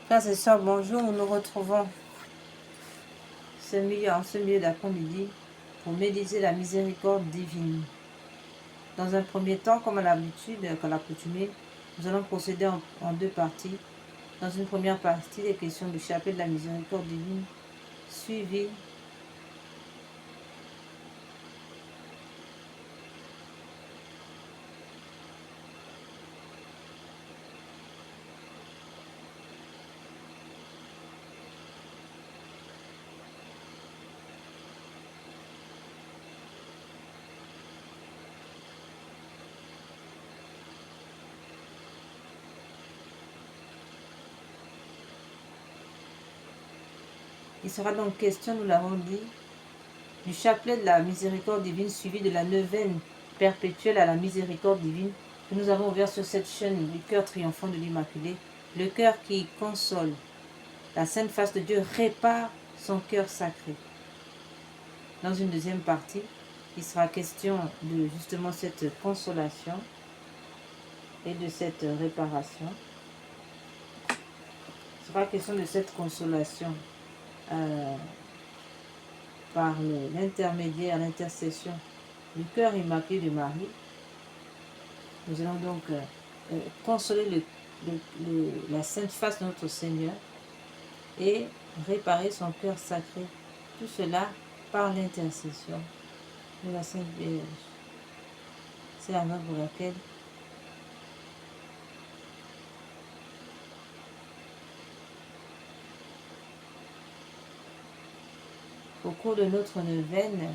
Frères et sœurs, bonjour, nous nous retrouvons en ce milieu d'après-midi pour méditer la miséricorde divine. Dans un premier temps, comme à l'habitude, qu'à l'accoutumée, nous allons procéder en deux parties. Dans une première partie, les questions du chapelet de la miséricorde divine, suivies il sera donc question, nous l'avons dit, du chapelet de la miséricorde divine suivi de la neuvaine perpétuelle à la miséricorde divine que nous avons ouvert sur cette chaîne du cœur triomphant de l'Immaculée, le cœur qui console. La sainte face de Dieu répare son cœur sacré. Dans une deuxième partie, il sera question de justement cette consolation et de cette réparation. Il sera question de cette consolation par l'intermédiaire, l'intercession du cœur immaculé de Marie. Nous allons donc consoler la sainte face de notre Seigneur et réparer son cœur sacré. Tout cela par l'intercession de la Sainte Vierge. C'est la raison pour laquelle au cours de notre neuvaine,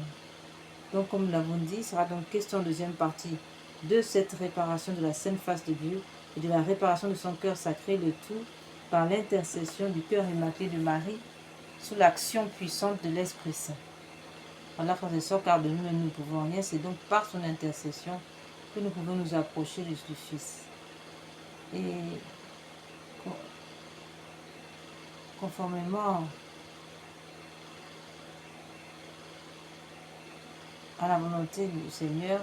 donc comme nous l'avons dit, il sera donc question en deuxième partie de cette réparation de la sainte face de Dieu et de la réparation de son cœur sacré, le tout par l'intercession du cœur immaculé de Marie sous l'action puissante de l'Esprit Saint. Voilà, frères et sœurs, car de nous-mêmes nous ne pouvons rien, c'est donc par son intercession que nous pouvons nous approcher du Fils. Et conformément à la volonté du Seigneur,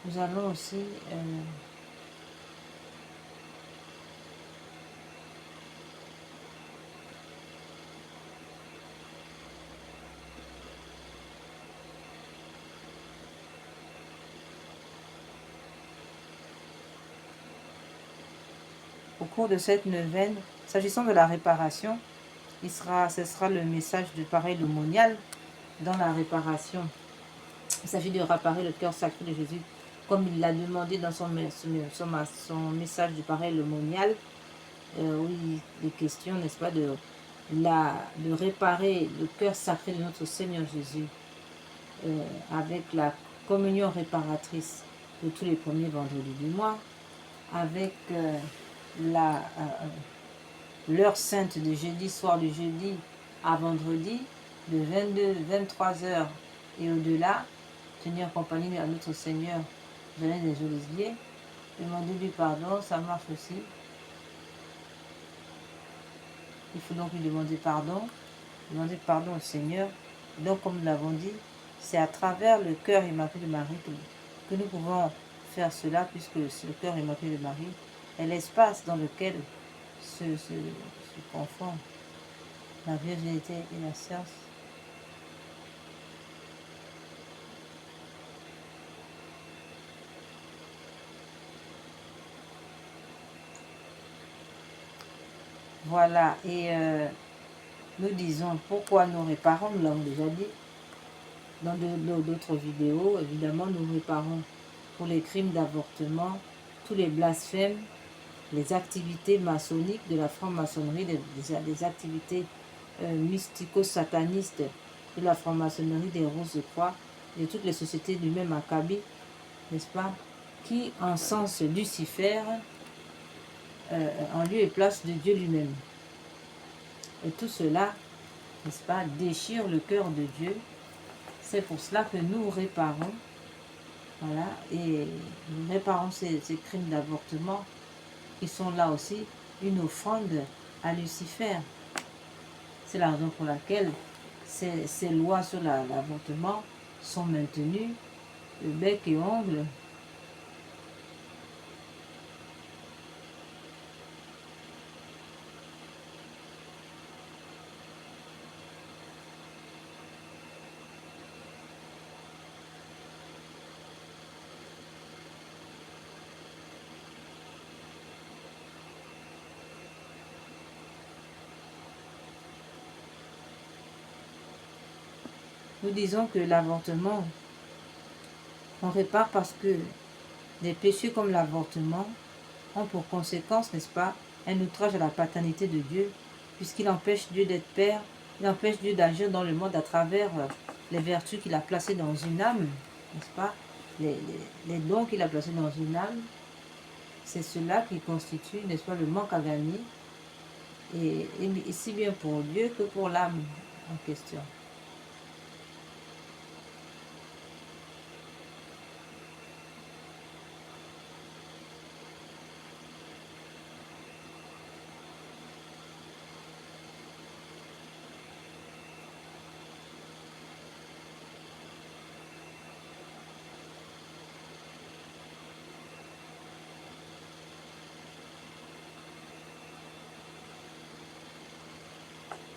nous allons aussi au cours de cette neuvaine, s'agissant de la réparation, ce sera le message de pareil l'aumônial dans la réparation. Il s'agit de réparer le cœur sacré de Jésus, comme il l'a demandé dans son message de pareil l'aumônial. Oui, les questions, n'est-ce pas, de réparer le cœur sacré de notre Seigneur Jésus avec la communion réparatrice de tous les premiers vendredis du mois, avec l'heure sainte de jeudi, soir de jeudi à vendredi, de 22-23 heures et au-delà, tenir compagnie à notre Seigneur, Jeanne des Oliviers, demander du pardon, ça marche aussi. Il faut donc lui demander pardon au Seigneur. Donc, comme nous l'avons dit, c'est à travers le cœur immaculé de Marie que nous pouvons faire cela, puisque le cœur immaculé de Marie est l'espace dans lequel se confondent la virginité et la science. Voilà, et nous disons pourquoi nous réparons, nous l'avons déjà dit dans d'autres vidéos. Évidemment, nous réparons pour les crimes d'avortement, tous les blasphèmes, les activités maçonniques de la franc-maçonnerie, des activités mystico-satanistes de la franc-maçonnerie, des Roses-Croix, de toutes les sociétés du même acabit, n'est-ce pas, qui encensent Lucifer en lieu et place de Dieu lui-même. Et tout cela, n'est-ce pas, déchire le cœur de Dieu. C'est pour cela que nous réparons, voilà, et nous réparons ces crimes d'avortement qui sont là aussi une offrande à Lucifer. C'est la raison pour laquelle ces lois sur l'avortement sont maintenues, bec et ongle. nous disons que l'avortement, on répare parce que des péchés comme l'avortement ont pour conséquence, n'est-ce pas, un outrage à la paternité de Dieu, puisqu'il empêche Dieu d'être Père, il empêche Dieu d'agir dans le monde à travers les vertus qu'il a placées dans une âme, n'est-ce pas, les dons qu'il a placés dans une âme. C'est cela qui constitue, n'est-ce pas, le manque à gagner, et si bien pour Dieu que pour l'âme en question.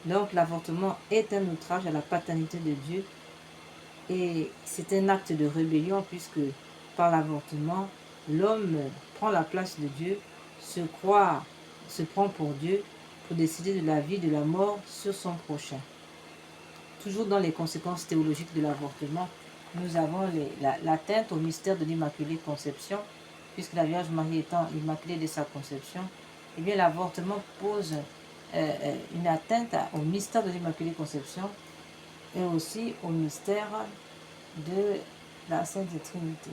Donc l'avortement est un outrage à la paternité de Dieu et c'est un acte de rébellion puisque par l'avortement, l'homme prend la place de Dieu, se prend pour Dieu pour décider de la vie, de la mort sur son prochain. Toujours dans les conséquences théologiques de l'avortement, nous avons l'atteinte au mystère de l'Immaculée Conception, puisque la Vierge Marie étant immaculée de sa conception, eh bien l'avortement pose une atteinte au mystère de l'Immaculée Conception et aussi au mystère de la Sainte Trinité.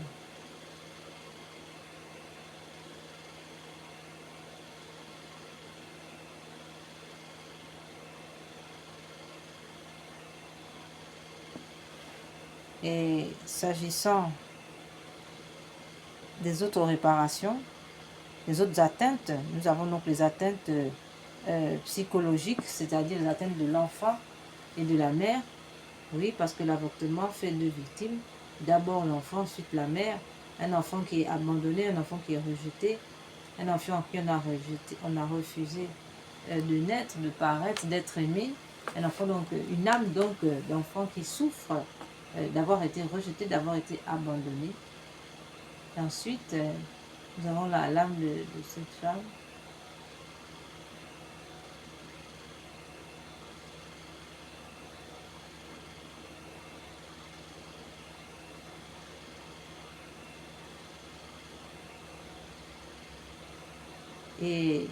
Et s'agissant des autres réparations, les autres atteintes, nous avons donc les atteintes psychologiques, c'est-à-dire les atteintes de l'enfant et de la mère. Oui, parce que l'avortement fait deux victimes. D'abord l'enfant, ensuite la mère. Un enfant qui est abandonné, un enfant qui est rejeté, un enfant qui on a refusé de naître, de paraître, d'être aimé. Un enfant, donc, une âme donc d'enfant qui souffre d'avoir été rejeté, d'avoir été abandonné. Et ensuite, nous avons l'âme de cette femme. Et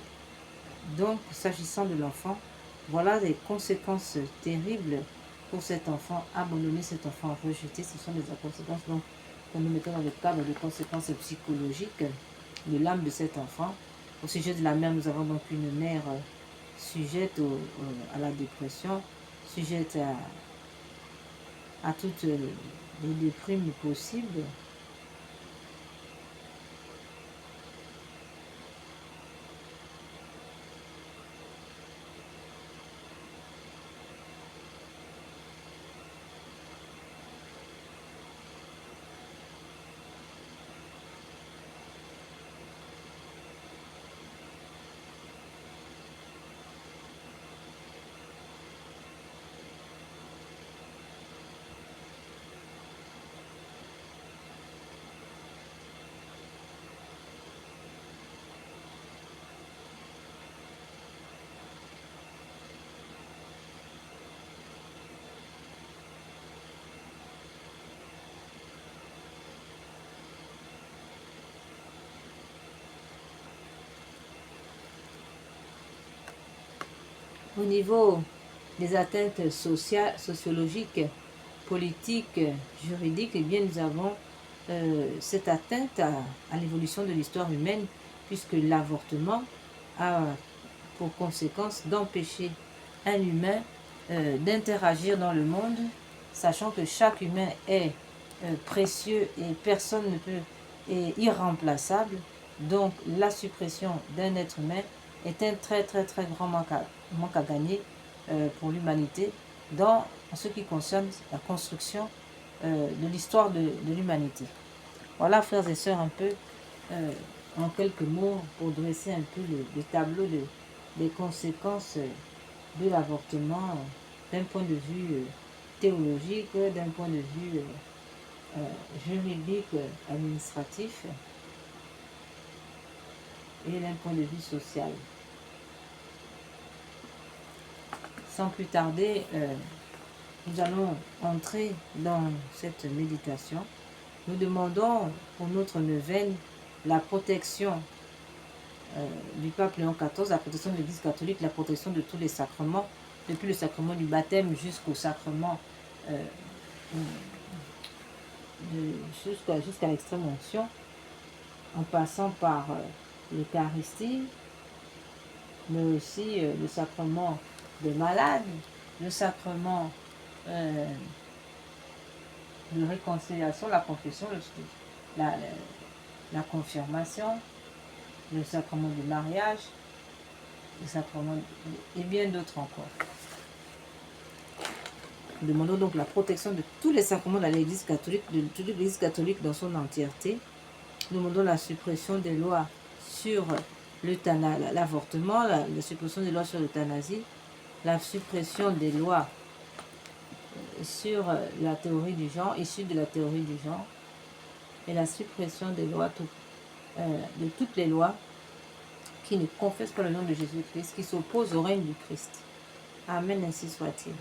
donc, s'agissant de l'enfant, voilà les conséquences terribles pour cet enfant abandonné, cet enfant rejeté. Ce sont des conséquences donc, que nous mettons dans le cadre des conséquences psychologiques de l'âme de cet enfant. Au sujet de la mère, nous avons donc une mère sujette à la dépression, sujette à toutes les déprimes possibles. Au niveau des atteintes sociologiques, politiques, juridiques, eh bien, nous avons cette atteinte à l'évolution de l'histoire humaine, puisque l'avortement a pour conséquence d'empêcher un humain d'interagir dans le monde, sachant que chaque humain est précieux et personne ne peut est irremplaçable. Donc la suppression d'un être humain est un très grand manque à gagner pour l'humanité dans ce qui concerne la construction de l'histoire de l'humanité. Voilà, frères et sœurs, un peu en quelques mots pour dresser un peu le tableau des conséquences de l'avortement d'un point de vue théologique, d'un point de vue juridique, administratif et d'un point de vue social. Sans plus tarder, nous allons entrer dans cette méditation. Nous demandons pour notre neuvaine la protection du pape Léon XIV, la protection de l'Église catholique, la protection de tous les sacrements, depuis le sacrement du baptême jusqu'au sacrement, jusqu'à l'extrême onction, en passant par l'Eucharistie, mais aussi le sacrement des malades, le sacrement de réconciliation, la confession, la confirmation, le sacrement du mariage, le sacrement et bien d'autres encore. Nous demandons donc la protection de tous les sacrements de l'Église catholique, de toute l'Église catholique dans son entièreté. Nous demandons la suppression des lois sur l'avortement, la suppression des lois sur l'euthanasie, la suppression des lois sur la théorie du genre, issue de la théorie du genre, et la suppression des lois, de toutes les lois qui ne confessent pas le nom de Jésus-Christ, qui s'opposent au règne du Christ. Amen, ainsi soit-il.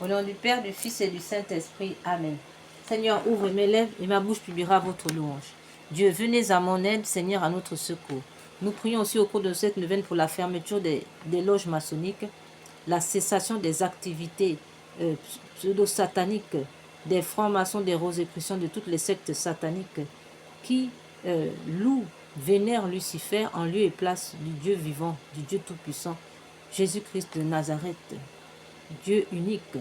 Au nom du Père, du Fils et du Saint-Esprit. Amen. Seigneur, ouvre mes lèvres et ma bouche publiera votre louange. Dieu, venez à mon aide, Seigneur, à notre secours. Nous prions aussi au cours de cette neuvaine pour la fermeture des loges maçonniques, la cessation des activités pseudo-sataniques, des francs-maçons, des rosicruciens, de toutes les sectes sataniques qui louent, vénèrent Lucifer en lieu et place du Dieu vivant, du Dieu tout-puissant, Jésus-Christ de Nazareth, Dieu unique.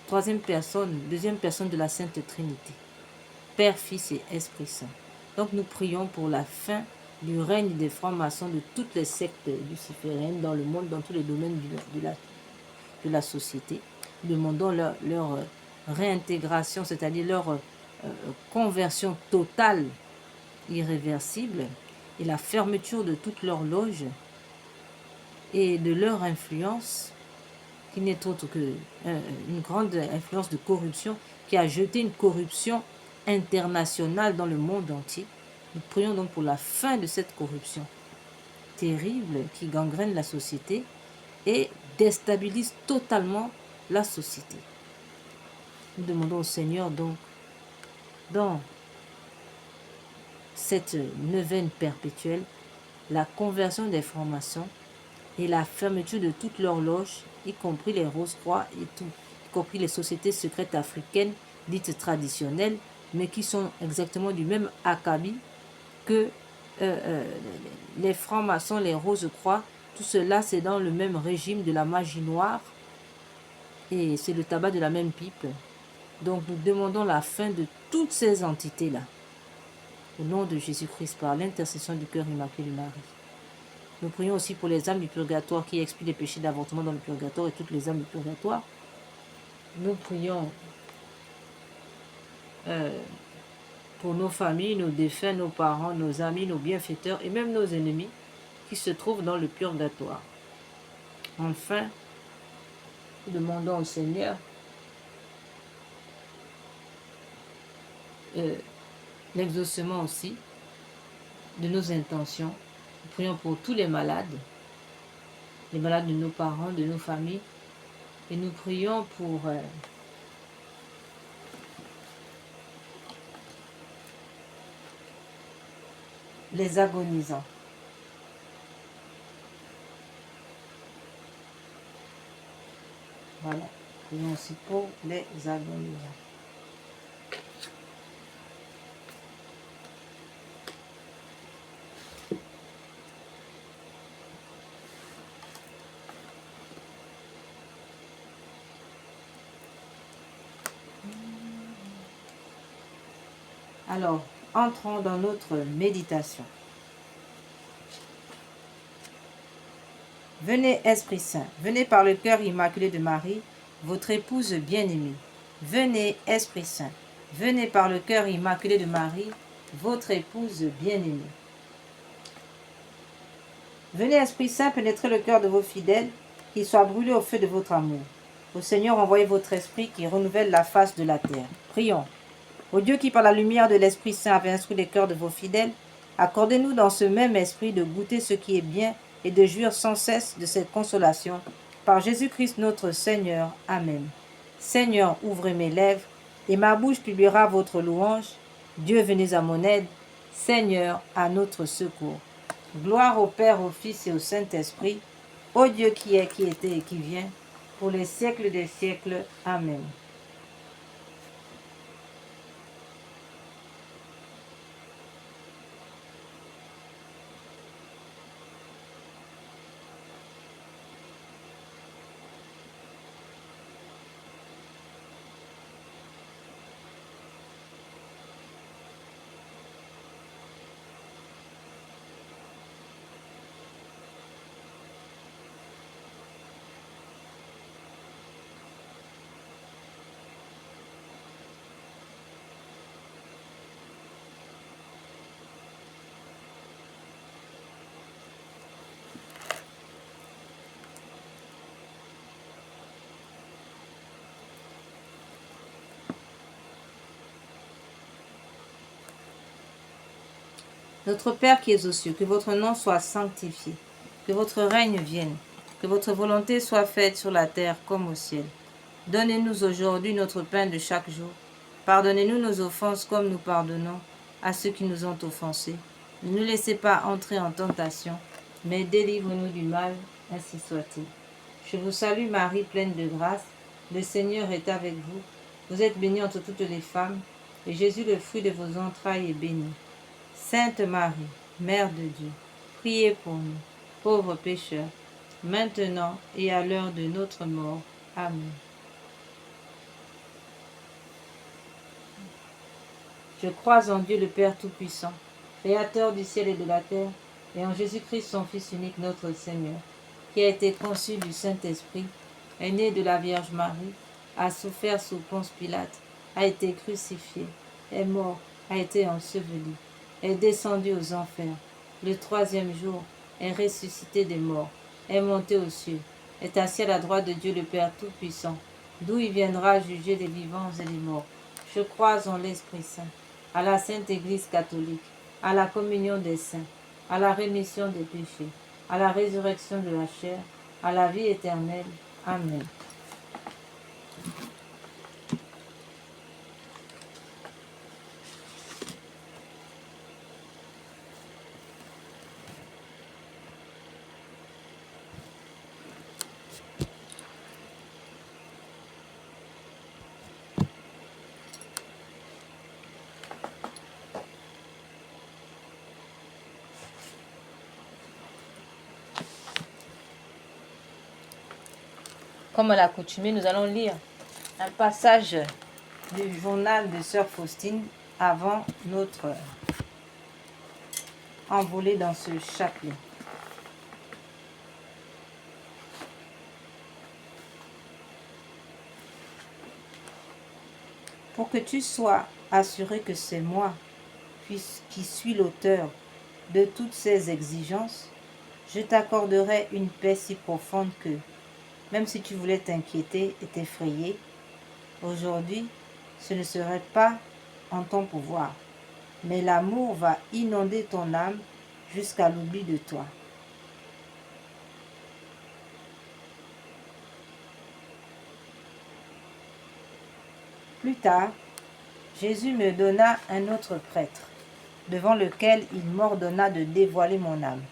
Troisième personne, deuxième personne de la Sainte Trinité. Père, Fils et Esprit Saint. Donc nous prions pour la fin du règne des francs-maçons, de toutes les sectes lucifériennes dans le monde, dans tous les domaines de la société. Nous demandons leur réintégration, c'est-à-dire leur conversion totale, irréversible, et la fermeture de toutes leurs loges et de leur influence, qui n'est autre qu'une grande influence de corruption, qui a jeté une corruption internationale dans le monde entier. Nous prions donc pour la fin de cette corruption terrible qui gangrène la société et déstabilise totalement la société. Nous demandons au Seigneur donc, dans cette neuvaine perpétuelle, la conversion des francs-maçons et la fermeture de toute l'horloge, y compris les Rose-Croix et tout, y compris les sociétés secrètes africaines dites traditionnelles, mais qui sont exactement du même acabit que les francs-maçons, les Rose-Croix. Tout cela, c'est dans le même régime de la magie noire et c'est le tabac de la même pipe. Donc nous demandons la fin de toutes ces entités-là. Au nom de Jésus-Christ, par l'intercession du cœur immaculé de Marie. Nous prions aussi pour les âmes du purgatoire qui expient les péchés d'avortement dans le purgatoire et toutes les âmes du purgatoire. Nous prions pour nos familles, nos défunts, nos parents, nos amis, nos bienfaiteurs et même nos ennemis qui se trouvent dans le purgatoire. Enfin, nous demandons au Seigneur l'exaucement aussi de nos intentions. Nous prions pour tous les malades de nos parents, de nos familles, et nous prions pour les agonisants. Voilà, prions aussi pour les agonisants. Alors, entrons dans notre méditation. Venez, Esprit Saint, venez par le cœur immaculé de Marie, votre épouse bien-aimée. Venez, Esprit Saint, venez par le cœur immaculé de Marie, votre épouse bien-aimée. Venez, Esprit Saint, pénétrer le cœur de vos fidèles, qu'ils soient brûlés au feu de votre amour. Au Seigneur, envoyez votre esprit qui renouvelle la face de la terre. Prions. Ô Dieu qui, par la lumière de l'Esprit Saint, avait instruit les cœurs de vos fidèles, accordez-nous dans ce même esprit de goûter ce qui est bien et de jouir sans cesse de cette consolation. Par Jésus-Christ notre Seigneur. Amen. Seigneur, ouvrez mes lèvres, et ma bouche publiera votre louange. Dieu, venez à mon aide. Seigneur, à notre secours. Gloire au Père, au Fils et au Saint-Esprit, ô Dieu qui est, qui était et qui vient, pour les siècles des siècles. Amen. Notre Père qui es aux cieux, que votre nom soit sanctifié, que votre règne vienne, que votre volonté soit faite sur la terre comme au ciel. Donnez-nous aujourd'hui notre pain de chaque jour. Pardonnez-nous nos offenses comme nous pardonnons à ceux qui nous ont offensés. Ne nous laissez pas entrer en tentation, mais délivre-nous du mal, ainsi soit-il. Je vous salue Marie, pleine de grâce, le Seigneur est avec vous. Vous êtes bénie entre toutes les femmes, et Jésus, le fruit de vos entrailles, est béni. Sainte Marie, Mère de Dieu, priez pour nous, pauvres pécheurs, maintenant et à l'heure de notre mort. Amen. Je crois en Dieu le Père Tout-Puissant, Créateur du ciel et de la terre, et en Jésus-Christ, son Fils unique, notre Seigneur, qui a été conçu du Saint-Esprit, est né de la Vierge Marie, a souffert sous Ponce Pilate, a été crucifié, est mort, a été enseveli, est descendu aux enfers, le troisième jour est ressuscité des morts, est monté aux cieux, est assis à la droite de Dieu le Père Tout-Puissant, d'où il viendra juger les vivants et les morts. Je crois en l'Esprit Saint, à la Sainte Église catholique, à la communion des saints, à la rémission des péchés, à la résurrection de la chair, à la vie éternelle. Amen. comme à l'accoutumée, nous allons lire un passage du journal de Sœur Faustine avant notre envolée dans ce chapelet. Pour que tu sois assuré que c'est moi qui suis l'auteur de toutes ces exigences, je t'accorderai une paix si profonde que, même si tu voulais t'inquiéter et t'effrayer, aujourd'hui, ce ne serait pas en ton pouvoir, mais l'amour va inonder ton âme jusqu'à l'oubli de toi. Plus tard, Jésus me donna un autre prêtre, devant lequel il m'ordonna de dévoiler mon âme.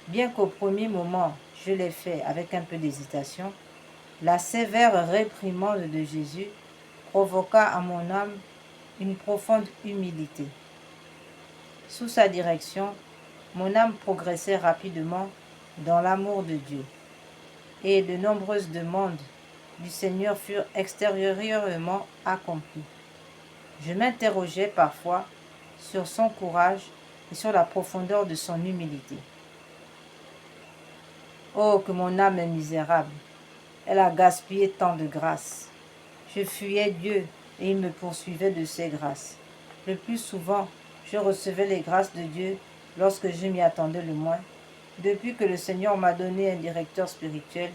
Bien qu'au premier moment, je l'ai fait avec un peu d'hésitation, la sévère réprimande de Jésus provoqua à mon âme une profonde humilité. Sous sa direction, mon âme progressait rapidement dans l'amour de Dieu, et de nombreuses demandes du Seigneur furent extérieurement accomplies. Je m'interrogeais parfois sur son courage et sur la profondeur de son humilité. Oh, que mon âme est misérable! Elle a gaspillé tant de grâces. Je fuyais Dieu et il me poursuivait de ses grâces. Le plus souvent, je recevais les grâces de Dieu lorsque je m'y attendais le moins. Depuis que le Seigneur m'a donné un directeur spirituel,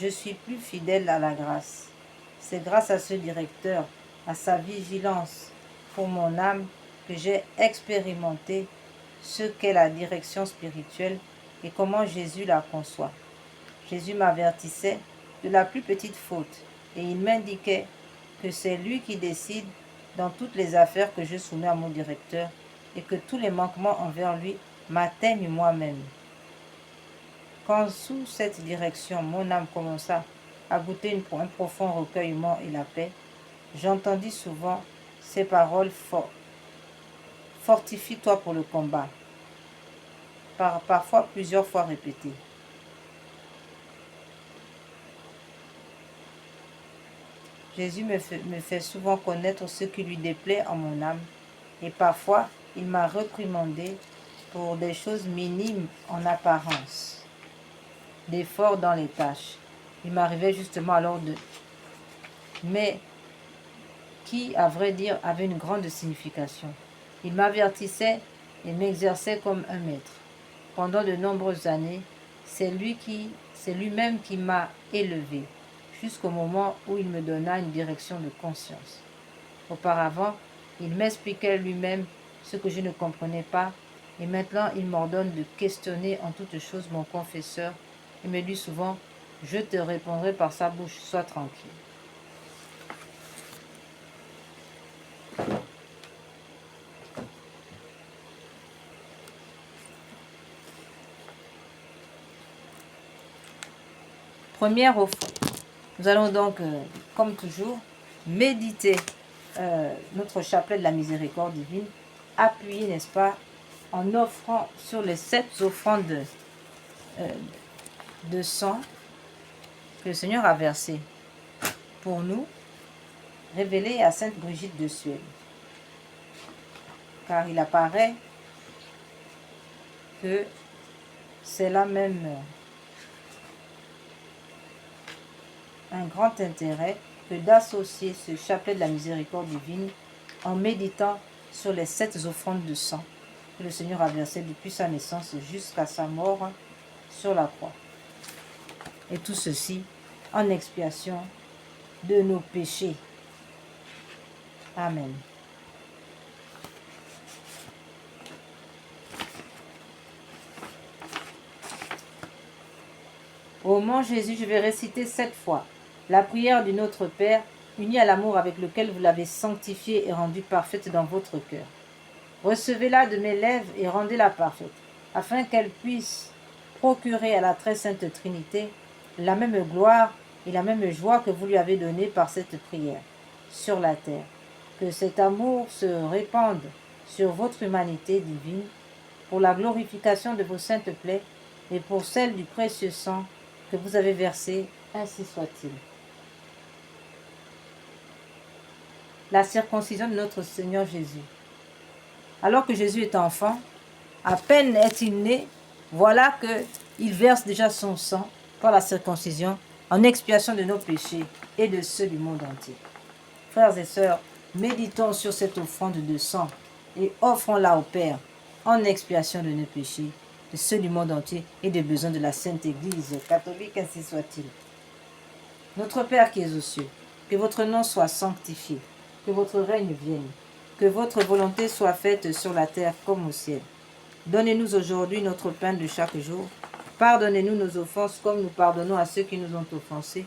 je suis plus fidèle à la grâce. C'est grâce à ce directeur, à sa vigilance pour mon âme, que j'ai expérimenté ce qu'est la direction spirituelle et comment Jésus la conçoit. Jésus m'avertissait de la plus petite faute et il m'indiquait que c'est lui qui décide dans toutes les affaires que je soumets à mon directeur et que tous les manquements envers lui m'atteignent moi-même. Quand sous cette direction mon âme commença à goûter un profond recueillement et la paix, j'entendis souvent ces paroles fortes. Fortifie-toi pour le combat, parfois plusieurs fois répétées. Jésus me fait souvent connaître ce qui lui déplaît en mon âme et parfois il m'a réprimandé pour des choses minimes en apparence, d'efforts dans les tâches. Il m'arrivait justement alors mais qui, à vrai dire, avait une grande signification. Il m'avertissait et m'exerçait comme un maître. Pendant de nombreuses années, c'est lui-même qui m'a élevé, jusqu'au moment où il me donna une direction de conscience. Auparavant, il m'expliquait lui-même ce que je ne comprenais pas, et maintenant il m'ordonne de questionner en toutes choses mon confesseur, et me dit souvent « Je te répondrai par sa bouche, sois tranquille ». Première offre. Nous allons donc, comme toujours, méditer notre chapelet de la miséricorde divine, appuyé, n'est-ce pas, en offrant sur les 7 offrandes de sang que le Seigneur a versées pour nous, révélées à Sainte Brigitte de Suède. Car il apparaît que c'est là même un grand intérêt que d'associer ce chapelet de la miséricorde divine en méditant sur les 7 offrandes de sang que le Seigneur a versées depuis sa naissance jusqu'à sa mort sur la croix. Et tout ceci en expiation de nos péchés. Amen. Ô mon Jésus, je vais réciter 7 fois la prière du Notre Père, unie à l'amour avec lequel vous l'avez sanctifiée et rendue parfaite dans votre cœur. Recevez-la de mes lèvres et rendez-la parfaite, afin qu'elle puisse procurer à la très sainte Trinité la même gloire et la même joie que vous lui avez donnée par cette prière sur la terre. Que cet amour se répande sur votre humanité divine pour la glorification de vos saintes plaies et pour celle du précieux sang que vous avez versé Ainsi soit-il. La circoncision de notre Seigneur Jésus. Alors que Jésus est enfant, à peine est-il né, voilà qu'il verse déjà son sang par la circoncision en expiation de nos péchés et de ceux du monde entier. Frères et sœurs, méditons sur cette offrande de sang et offrons-la au Père en expiation de nos péchés, de ceux du monde entier et des besoins de la Sainte Église catholique, ainsi soit-il. Notre Père qui es aux cieux, que votre nom soit sanctifié, que votre règne vienne, que votre volonté soit faite sur la terre comme au ciel. Donnez-nous aujourd'hui notre pain de chaque jour. Pardonnez-nous nos offenses comme nous pardonnons à ceux qui nous ont offensés.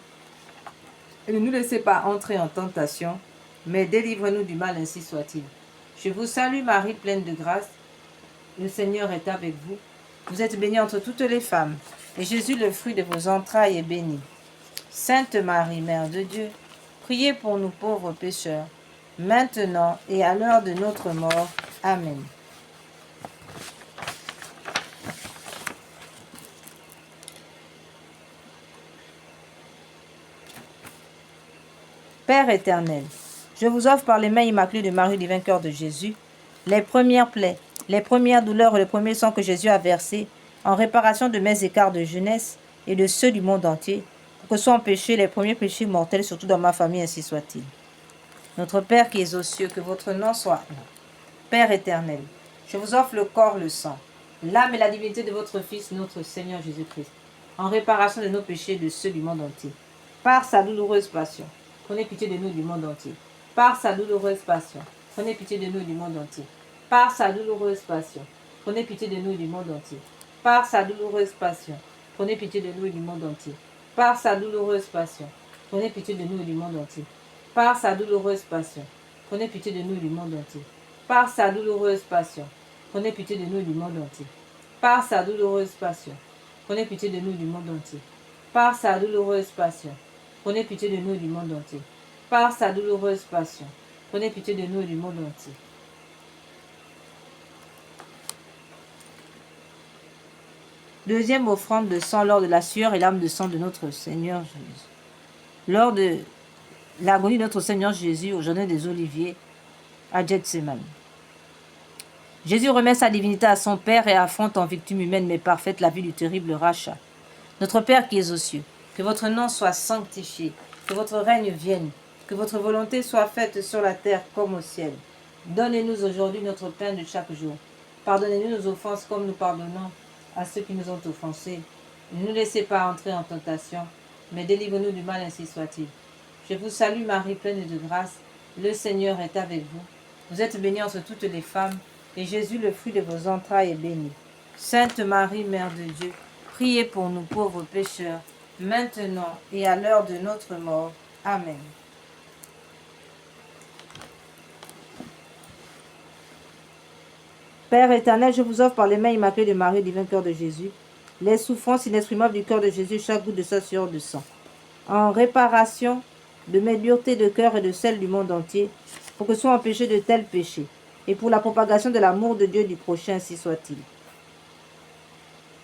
Et ne nous laissez pas entrer en tentation, mais délivrez-nous du mal, ainsi soit-il. Je vous salue Marie, pleine de grâce. Le Seigneur est avec vous. Vous êtes bénie entre toutes les femmes, et Jésus, le fruit de vos entrailles, est béni. Sainte Marie, Mère de Dieu, priez pour nous pauvres pécheurs, maintenant et à l'heure de notre mort. Amen. Père éternel, je vous offre par les mains immaculées de Marie, du vainqueur de Jésus, les premières plaies, les premières douleurs et le premier sang que Jésus a versé en réparation de mes écarts de jeunesse et de ceux du monde entier, pour que soient empêchés les premiers péchés mortels, surtout dans ma famille, ainsi soit-il. Notre Père qui es aux cieux, que votre nom soit. Père éternel, je vous offre le corps, le sang, l'âme et la divinité de votre Fils, notre Seigneur Jésus-Christ, en réparation de nos péchés et de ceux du monde entier. Par sa douloureuse passion, prenez pitié de nous du monde entier. Par sa douloureuse passion, prenez pitié de nous du monde entier. Par sa douloureuse passion, prenez pitié de nous du monde entier. Par sa douloureuse passion, prenez pitié de nous du monde entier. Par sa douloureuse passion, prenez pitié de nous du monde entier. Par sa douloureuse passion, prenez pitié de nous du monde entier. Par sa douloureuse passion, prenez pitié de nous du monde entier. Par sa douloureuse passion, prenez pitié de nous du monde entier. Par sa douloureuse passion, prenez pitié de nous du monde entier. Par sa douloureuse passion, prenez pitié de nous du monde entier. Deuxième offrande de sang lors de la sueur et l'âme de sang de notre Seigneur Jésus. Lors de l'agonie de notre Seigneur Jésus au jardin des Oliviers à Gethsémani. Jésus remet sa divinité à son Père et affronte en victime humaine mais parfaite la vie du terrible rachat. Notre Père qui es aux cieux, que votre nom soit sanctifié, que votre règne vienne, que votre volonté soit faite sur la terre comme au ciel. Donnez-nous aujourd'hui notre pain de chaque jour. Pardonnez-nous nos offenses comme nous pardonnons à ceux qui nous ont offensés. Ne nous laissez pas entrer en tentation, mais délivrez-nous du mal, ainsi soit-il. Je vous salue Marie, pleine de grâce. Le Seigneur est avec vous. Vous êtes bénie entre toutes les femmes, et Jésus, le fruit de vos entrailles, est béni. Sainte Marie, Mère de Dieu, priez pour nous pauvres pécheurs, maintenant et à l'heure de notre mort. Amen. Père éternel, je vous offre par les mains immaculées de Marie, divin cœur de Jésus, les souffrances inexprimables du cœur de Jésus, chaque goutte de sa sueur de sang, en réparation de mes duretés de cœur et de celles du monde entier, pour que soient empêchés de tels péchés, et pour la propagation de l'amour de Dieu et du prochain, ainsi soit-il.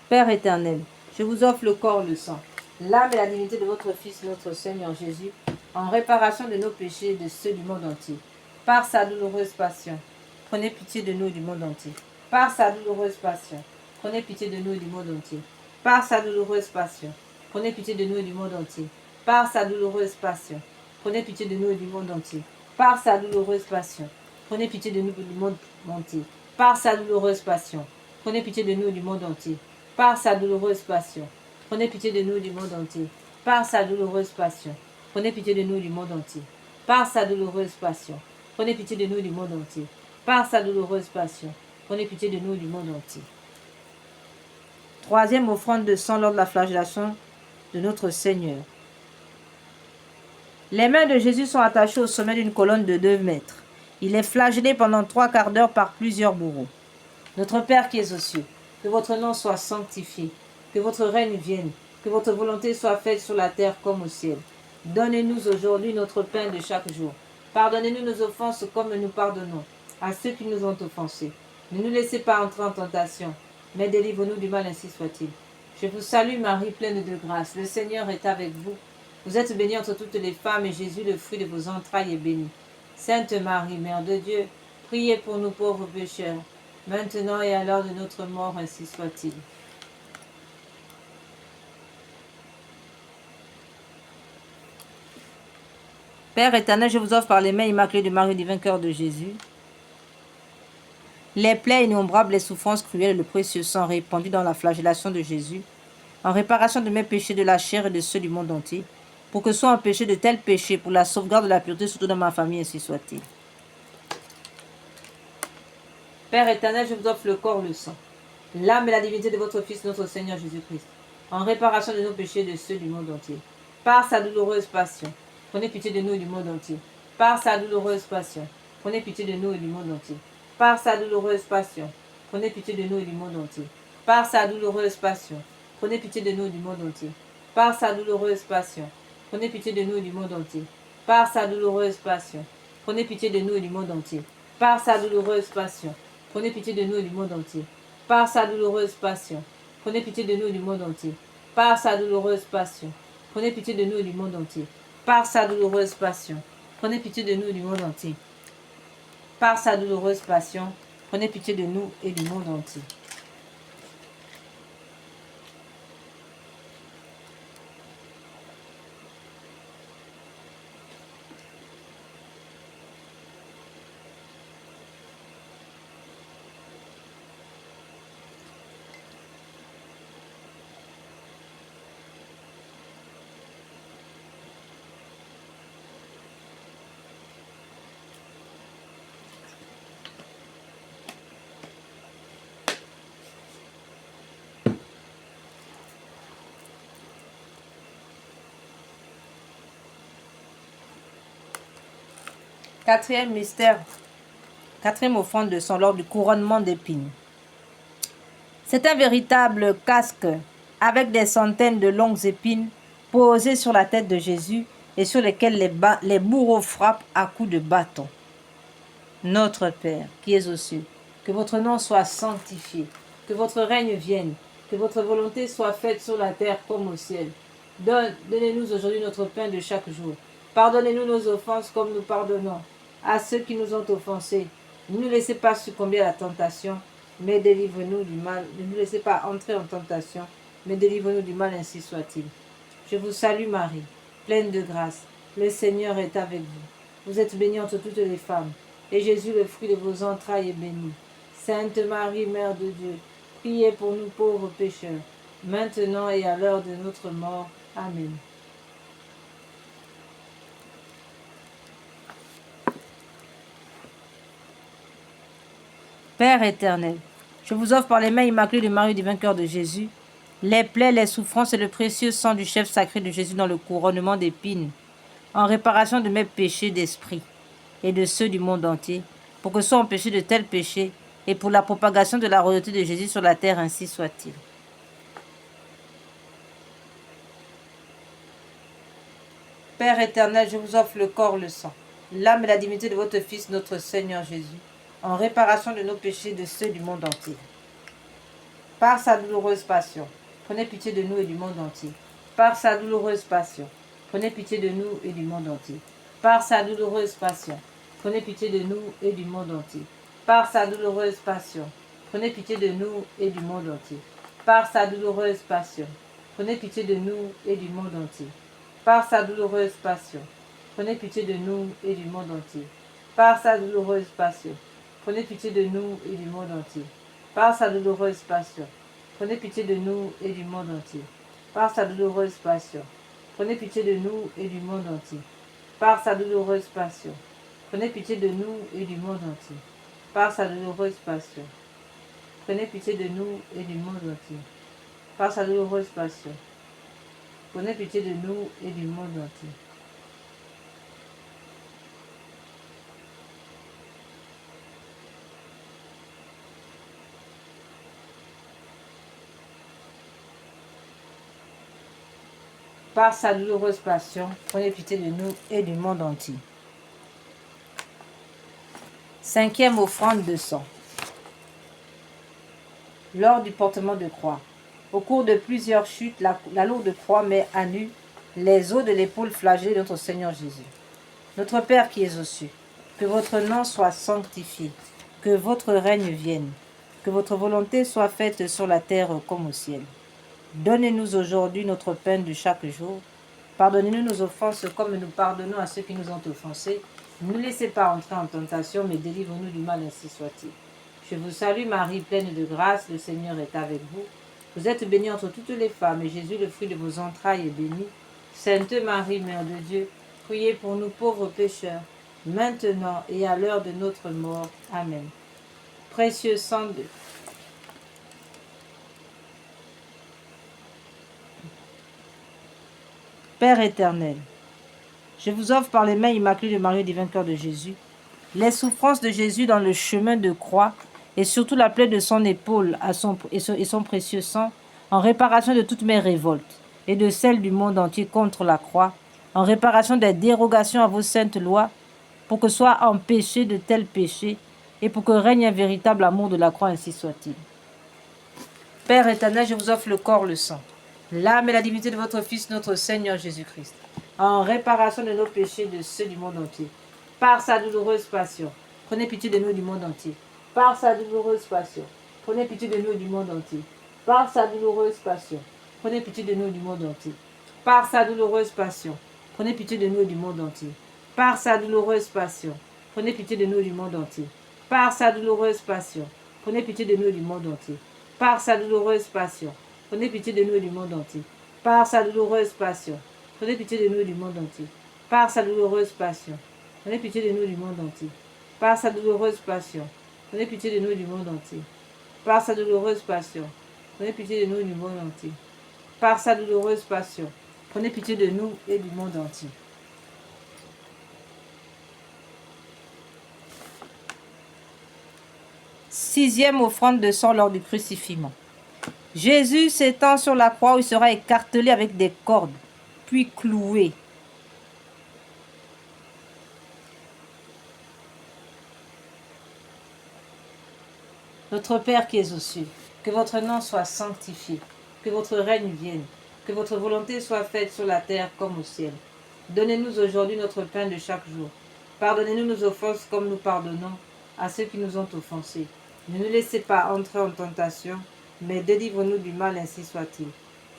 Père éternel, je vous offre le corps, le sang, l'âme et la divinité de votre Fils, notre Seigneur Jésus, en réparation de nos péchés et de ceux du monde entier, par sa douloureuse passion. Prenez pitié de nous du monde entier. Par sa douloureuse passion, prenez pitié de nous du monde entier. Par sa douloureuse passion, prenez pitié de nous du monde entier. Par sa douloureuse passion, prenez pitié de nous du monde entier. Par sa douloureuse passion, prenez pitié de nous du monde entier. Par sa douloureuse passion, prenez pitié de nous du monde entier. Par sa douloureuse passion, prenez pitié de nous du monde entier. Par sa douloureuse passion, prenez pitié de nous du monde entier. Par sa douloureuse passion, prenez pitié de nous du monde entier. Par sa douloureuse passion, prenez pitié de nous du monde entier. Troisième offrande de sang lors de la flagellation de notre Seigneur. Les mains de Jésus sont attachées au sommet d'une colonne de 2 mètres. Il est flagellé pendant 3 quarts d'heure par plusieurs bourreaux. Notre Père qui es aux cieux, que votre nom soit sanctifié, que votre règne vienne, que votre volonté soit faite sur la terre comme au ciel. Donnez-nous aujourd'hui notre pain de chaque jour. Pardonnez-nous nos offenses comme nous pardonnons à ceux qui nous ont offensés. Ne nous laissez pas entrer en tentation, mais délivre-nous du mal, ainsi soit-il. Je vous salue Marie, pleine de grâce. Le Seigneur est avec vous. Vous êtes bénie entre toutes les femmes, et Jésus, le fruit de vos entrailles, est béni. Sainte Marie, Mère de Dieu, priez pour nous pauvres pécheurs, maintenant et à l'heure de notre mort, ainsi soit-il. Père éternel, je vous offre par les mains immaculées de Marie, divin cœur de Jésus, les plaies innombrables, les souffrances cruelles, le précieux sang répandu dans la flagellation de Jésus, en réparation de mes péchés de la chair et de ceux du monde entier, pour que soient empêchés de tels péchés, pour la sauvegarde de la pureté, surtout dans ma famille, ainsi soit-il. Père éternel, je vous offre le corps, le sang, l'âme et la divinité de votre Fils, notre Seigneur Jésus-Christ, en réparation de nos péchés et de ceux du monde entier. Par sa douloureuse passion, prenez pitié de nous et du monde entier. Par sa douloureuse passion, prenez pitié de nous et du monde entier. Par sa douloureuse passion, prenez pitié de nous et du monde entier. Par sa douloureuse passion, prenez pitié de nous et du monde entier. Par sa douloureuse passion, prenez pitié de nous et du monde entier. Par sa douloureuse passion, prenez pitié de nous et du monde entier. Par sa douloureuse passion, prenez pitié de nous et du monde entier. Par sa douloureuse passion, prenez pitié de nous et du monde entier. Par sa douloureuse passion, prenez pitié de nous et du monde entier. Par sa douloureuse passion, prenez pitié de nous et du monde entier. Par sa douloureuse passion, prenez pitié de nous et du monde entier. Quatrième mystère, quatrième offrande de sang lors du couronnement d'épines. C'est un véritable casque avec des centaines de longues épines posées sur la tête de Jésus et sur lesquelles les bourreaux frappent à coups de bâton. Notre Père, qui es aux cieux, que votre nom soit sanctifié, que votre règne vienne, que votre volonté soit faite sur la terre comme au ciel. Donnez-nous aujourd'hui notre pain de chaque jour. Pardonnez-nous nos offenses comme nous pardonnons à ceux qui nous ont offensés. Ne nous laissez pas succomber à la tentation, mais délivre-nous du mal. Ne nous laissez pas entrer en tentation, mais délivre-nous du mal, ainsi soit-il. Je vous salue Marie, pleine de grâce. Le Seigneur est avec vous. Vous êtes bénie entre toutes les femmes, et Jésus, le fruit de vos entrailles, est béni. Sainte Marie, Mère de Dieu, priez pour nous pauvres pécheurs, maintenant et à l'heure de notre mort. Amen. Père éternel, je vous offre par les mains immaculées de Marie, divin cœur de Jésus, les plaies, les souffrances et le précieux sang du chef sacré de Jésus dans le couronnement d'épines, en réparation de mes péchés d'esprit et de ceux du monde entier, pour que soient empêchés de tels péchés et pour la propagation de la royauté de Jésus sur la terre, ainsi soit-il. Père éternel, je vous offre le corps, le sang, l'âme et la divinité de votre Fils, notre Seigneur Jésus, en réparation de nos péchés et de ceux du monde entier. Par sa douloureuse passion, prenez pitié de nous et du monde entier. Par sa douloureuse passion, prenez pitié de nous et du monde entier. Par sa douloureuse passion, prenez pitié de nous et du monde entier. Par sa douloureuse passion, prenez pitié de nous et du monde entier. Par sa douloureuse passion, prenez pitié de nous et du monde entier. Par sa douloureuse passion, prenez pitié de nous et du monde entier. Par sa douloureuse passion, prenez pitié de nous et du monde entier. Par sa douloureuse passion, prenez pitié de nous et du monde entier. Par sa douloureuse passion, prenez pitié de nous et du monde entier. Par sa douloureuse passion, prenez pitié de nous et du monde entier. Par sa douloureuse passion, prenez pitié de nous et du monde entier. Par sa douloureuse passion, prenez pitié de nous et du monde entier. Par sa douloureuse passion, prenez pitié de nous et du monde entier. Cinquième offrande de sang. Lors du portement de croix. Au cours de plusieurs chutes, la lourde croix met à nu les os de l'épaule flagellée de notre Seigneur Jésus. Notre Père qui es aux cieux, que votre nom soit sanctifié, que votre règne vienne, que votre volonté soit faite sur la terre comme au ciel. Donnez-nous aujourd'hui notre pain de chaque jour. Pardonnez-nous nos offenses comme nous pardonnons à ceux qui nous ont offensés. Ne nous laissez pas entrer en tentation, mais délivre-nous du mal, ainsi soit-il. Je vous salue Marie, pleine de grâce, le Seigneur est avec vous. Vous êtes bénie entre toutes les femmes, et Jésus, le fruit de vos entrailles, est béni. Sainte Marie, Mère de Dieu, priez pour nous pauvres pécheurs, maintenant et à l'heure de notre mort. Amen. Précieux sang de... Père éternel, je vous offre par les mains immaculées de Marie, divin cœur de Jésus, les souffrances de Jésus dans le chemin de croix et surtout la plaie de son épaule et son précieux sang, en réparation de toutes mes révoltes et de celles du monde entier contre la croix, en réparation des dérogations à vos saintes lois, pour que soient empêchés de tels péchés et pour que règne un véritable amour de la croix, ainsi soit-il. Père éternel, je vous offre le corps, le sang, l'âme et la divinité de votre Fils, notre Seigneur Jésus-Christ, en réparation de nos péchés et de ceux du monde entier. Par sa douloureuse passion, prenez pitié de nous du monde entier. Par sa douloureuse passion, prenez pitié de nous du monde entier. Par sa douloureuse passion, prenez pitié de nous du monde entier. Par sa douloureuse passion, prenez pitié de nous du monde entier. Par sa douloureuse passion, prenez pitié de nous du monde entier. Par sa douloureuse passion, prenez pitié de nous du monde entier. Par sa douloureuse passion, prenez pitié de nous du monde entier. Par sa douloureuse passion, prenez pitié de nous du monde entier. Par sa douloureuse passion, prenez pitié de nous du monde entier. Par sa douloureuse passion, prenez pitié de nous du monde entier. Par sa douloureuse passion, prenez pitié de nous du monde entier. Par sa douloureuse passion, prenez pitié de nous et du monde entier. Sixième offrande de sang lors du crucifixion. Jésus s'étend sur la croix où il sera écartelé avec des cordes, puis cloué. Notre Père qui es aux cieux, que votre nom soit sanctifié, que votre règne vienne, que votre volonté soit faite sur la terre comme au ciel. Donnez-nous aujourd'hui notre pain de chaque jour. Pardonnez-nous nos offenses comme nous pardonnons à ceux qui nous ont offensés. Ne nous laissez pas entrer en tentation, mais délivre-nous du mal, ainsi soit-il.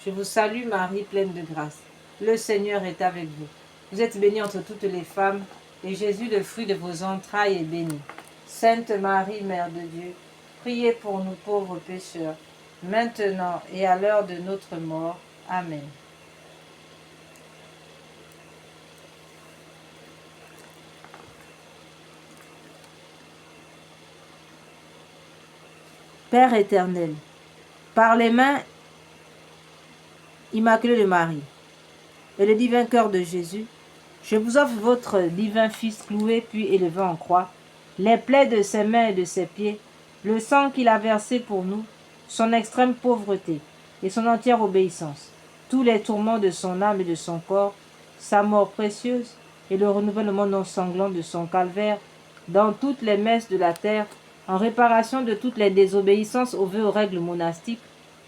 Je vous salue Marie, pleine de grâce. Le Seigneur est avec vous. Vous êtes bénie entre toutes les femmes, et Jésus, le fruit de vos entrailles, est béni. Sainte Marie, Mère de Dieu, priez pour nous pauvres pécheurs, maintenant et à l'heure de notre mort. Amen. Père éternel, par les mains immaculées de Marie et le divin cœur de Jésus, je vous offre votre divin Fils cloué puis élevé en croix, les plaies de ses mains et de ses pieds, le sang qu'il a versé pour nous, son extrême pauvreté et son entière obéissance, tous les tourments de son âme et de son corps, sa mort précieuse et le renouvellement non sanglant de son calvaire, dans toutes les messes de la terre, en réparation de toutes les désobéissances aux vœux aux règles monastiques,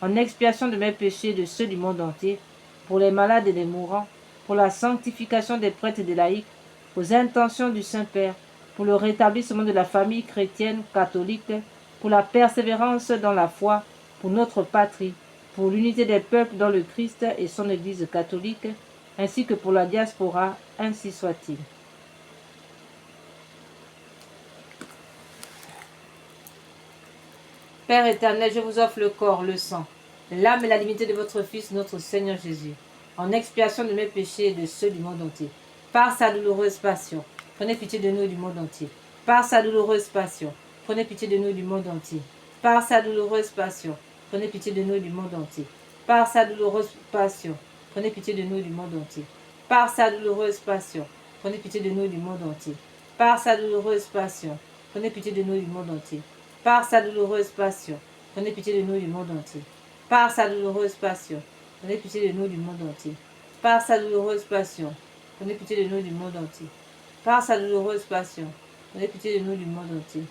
en expiation de mes péchés et de ceux du monde entier, pour les malades et les mourants, pour la sanctification des prêtres et des laïcs, aux intentions du Saint-Père, pour le rétablissement de la famille chrétienne catholique, pour la persévérance dans la foi, pour notre patrie, pour l'unité des peuples dans le Christ et son Église catholique, ainsi que pour la diaspora, ainsi soit-il. Père éternel, je vous offre le corps, le sang, l'âme et la divinité de votre Fils, notre Seigneur Jésus, en expiation de mes péchés et de ceux du monde entier. Par sa douloureuse passion, prenez pitié de nous du monde entier. Par sa douloureuse passion, prenez pitié de nous du monde entier. Par sa douloureuse passion, prenez pitié de nous du monde entier. Par sa douloureuse passion, prenez pitié de nous du monde entier. Par sa douloureuse passion, prenez pitié de nous du monde entier. Par sa douloureuse passion, prenez pitié de nous du monde entier. Par sa douloureuse passion, prenez pitié de nous du monde entier. Par sa douloureuse passion, prenez pitié de nous du monde entier. Par sa douloureuse passion, prenez pitié de nous du monde entier. Par sa douloureuse passion, prenez pitié de nous du monde entier.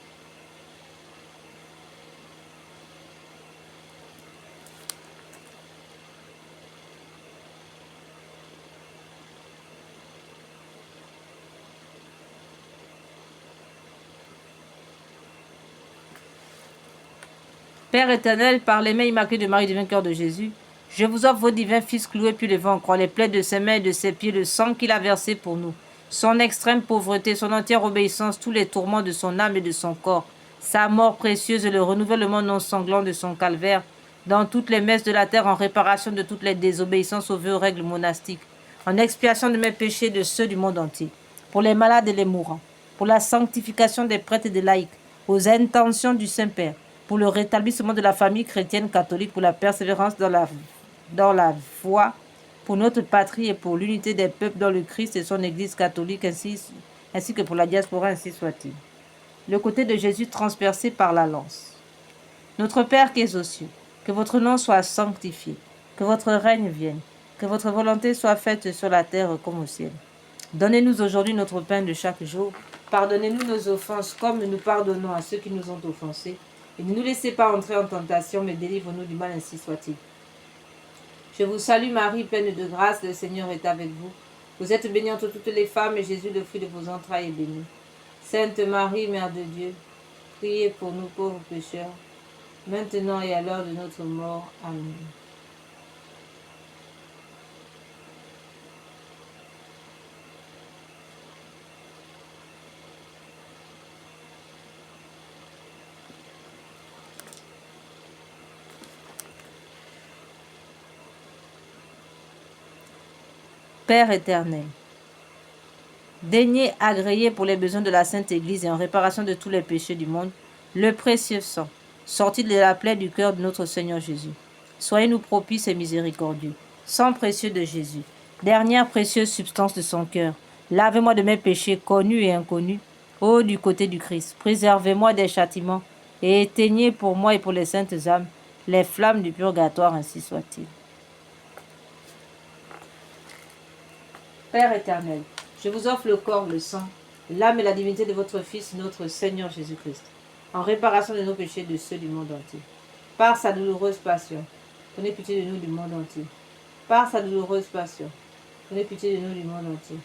Père éternel, par les mains immaculées de Marie du vainqueur de Jésus, je vous offre vos divins fils cloués puis levés en croix, les plaies de ses mains et de ses pieds, le sang qu'il a versé pour nous, son extrême pauvreté, son entière obéissance, tous les tourments de son âme et de son corps, sa mort précieuse et le renouvellement non sanglant de son calvaire, dans toutes les messes de la terre, en réparation de toutes les désobéissances aux vœux règles monastiques, en expiation de mes péchés et de ceux du monde entier, pour les malades et les mourants, pour la sanctification des prêtres et des laïcs, aux intentions du Saint-Père, pour le rétablissement de la famille chrétienne catholique, pour la persévérance dans la foi, pour notre patrie et pour l'unité des peuples dans le Christ et son Église catholique, ainsi que pour la diaspora, ainsi soit-il. Le côté de Jésus transpercé par la lance. Notre Père qui es aux cieux, que votre nom soit sanctifié, que votre règne vienne, que votre volonté soit faite sur la terre comme au ciel. Donnez-nous aujourd'hui notre pain de chaque jour. Pardonnez-nous nos offenses comme nous pardonnons à ceux qui nous ont offensés. Et ne nous laissez pas entrer en tentation, mais délivre-nous du mal, ainsi soit-il. Je vous salue Marie, pleine de grâce, le Seigneur est avec vous. Vous êtes bénie entre toutes les femmes, et Jésus, le fruit de vos entrailles, est béni. Sainte Marie, Mère de Dieu, priez pour nous pauvres pécheurs, maintenant et à l'heure de notre mort. Amen. Père éternel, daignez agréer pour les besoins de la Sainte Église et en réparation de tous les péchés du monde, le précieux sang, sorti de la plaie du cœur de notre Seigneur Jésus. Soyez-nous propices et miséricordieux. Sang précieux de Jésus, dernière précieuse substance de son cœur, lavez-moi de mes péchés connus et inconnus. Ô du côté du Christ, préservez-moi des châtiments et éteignez pour moi et pour les saintes âmes les flammes du purgatoire, ainsi soit-il. Père éternel, je vous offre le corps, le sang, l'âme et la divinité de votre Fils, notre Seigneur Jésus-Christ, en réparation de nos péchés et de ceux du monde entier. Par sa douloureuse passion, prenez pitié de nous du monde entier. Par sa douloureuse passion, prenez pitié de nous du monde entier.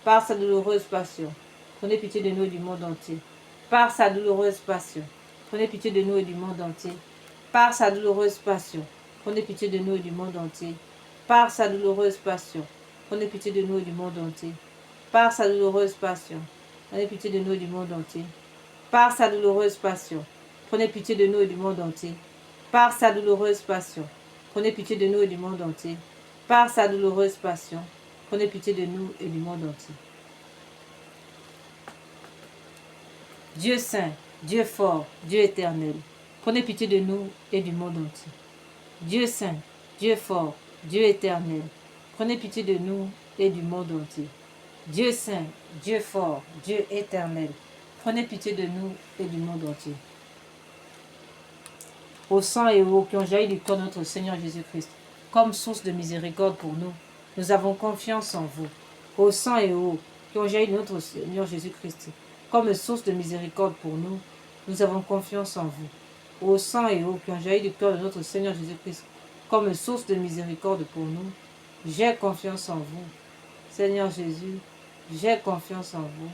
Par sa douloureuse passion, prenez pitié de nous du monde entier. Par sa douloureuse passion, prenez pitié de nous et du monde entier. Par sa douloureuse passion, prenez pitié de nous et du monde entier. Par sa douloureuse passion, prenez pitié de nous et du monde entier. Par sa douloureuse passion, prenez pitié de nous et du monde entier. Par sa douloureuse passion, prenez pitié de nous et du monde entier. Par sa douloureuse passion, prenez pitié de nous et du monde entier. Par sa douloureuse passion, prenez pitié de nous et du monde entier. Dieu saint, Dieu fort, Dieu éternel, prenez pitié de nous et du monde entier. Dieu saint, Dieu fort, Dieu éternel, prenez pitié de nous et du monde entier. Dieu saint, Dieu fort, Dieu éternel, prenez pitié de nous et du monde entier. Au sang et aux eaux qui ont jailli du cœur de notre Seigneur Jésus-Christ, comme source de miséricorde pour nous, nous avons confiance en vous. Au sang et aux eaux qui ont jailli de notre Seigneur Jésus-Christ, comme source de miséricorde pour nous, nous avons confiance en vous. Au sang et aux eaux qui ont jailli du cœur de notre Seigneur Jésus-Christ, comme source de miséricorde pour nous, j'ai confiance en vous. Seigneur Jésus, j'ai confiance en vous.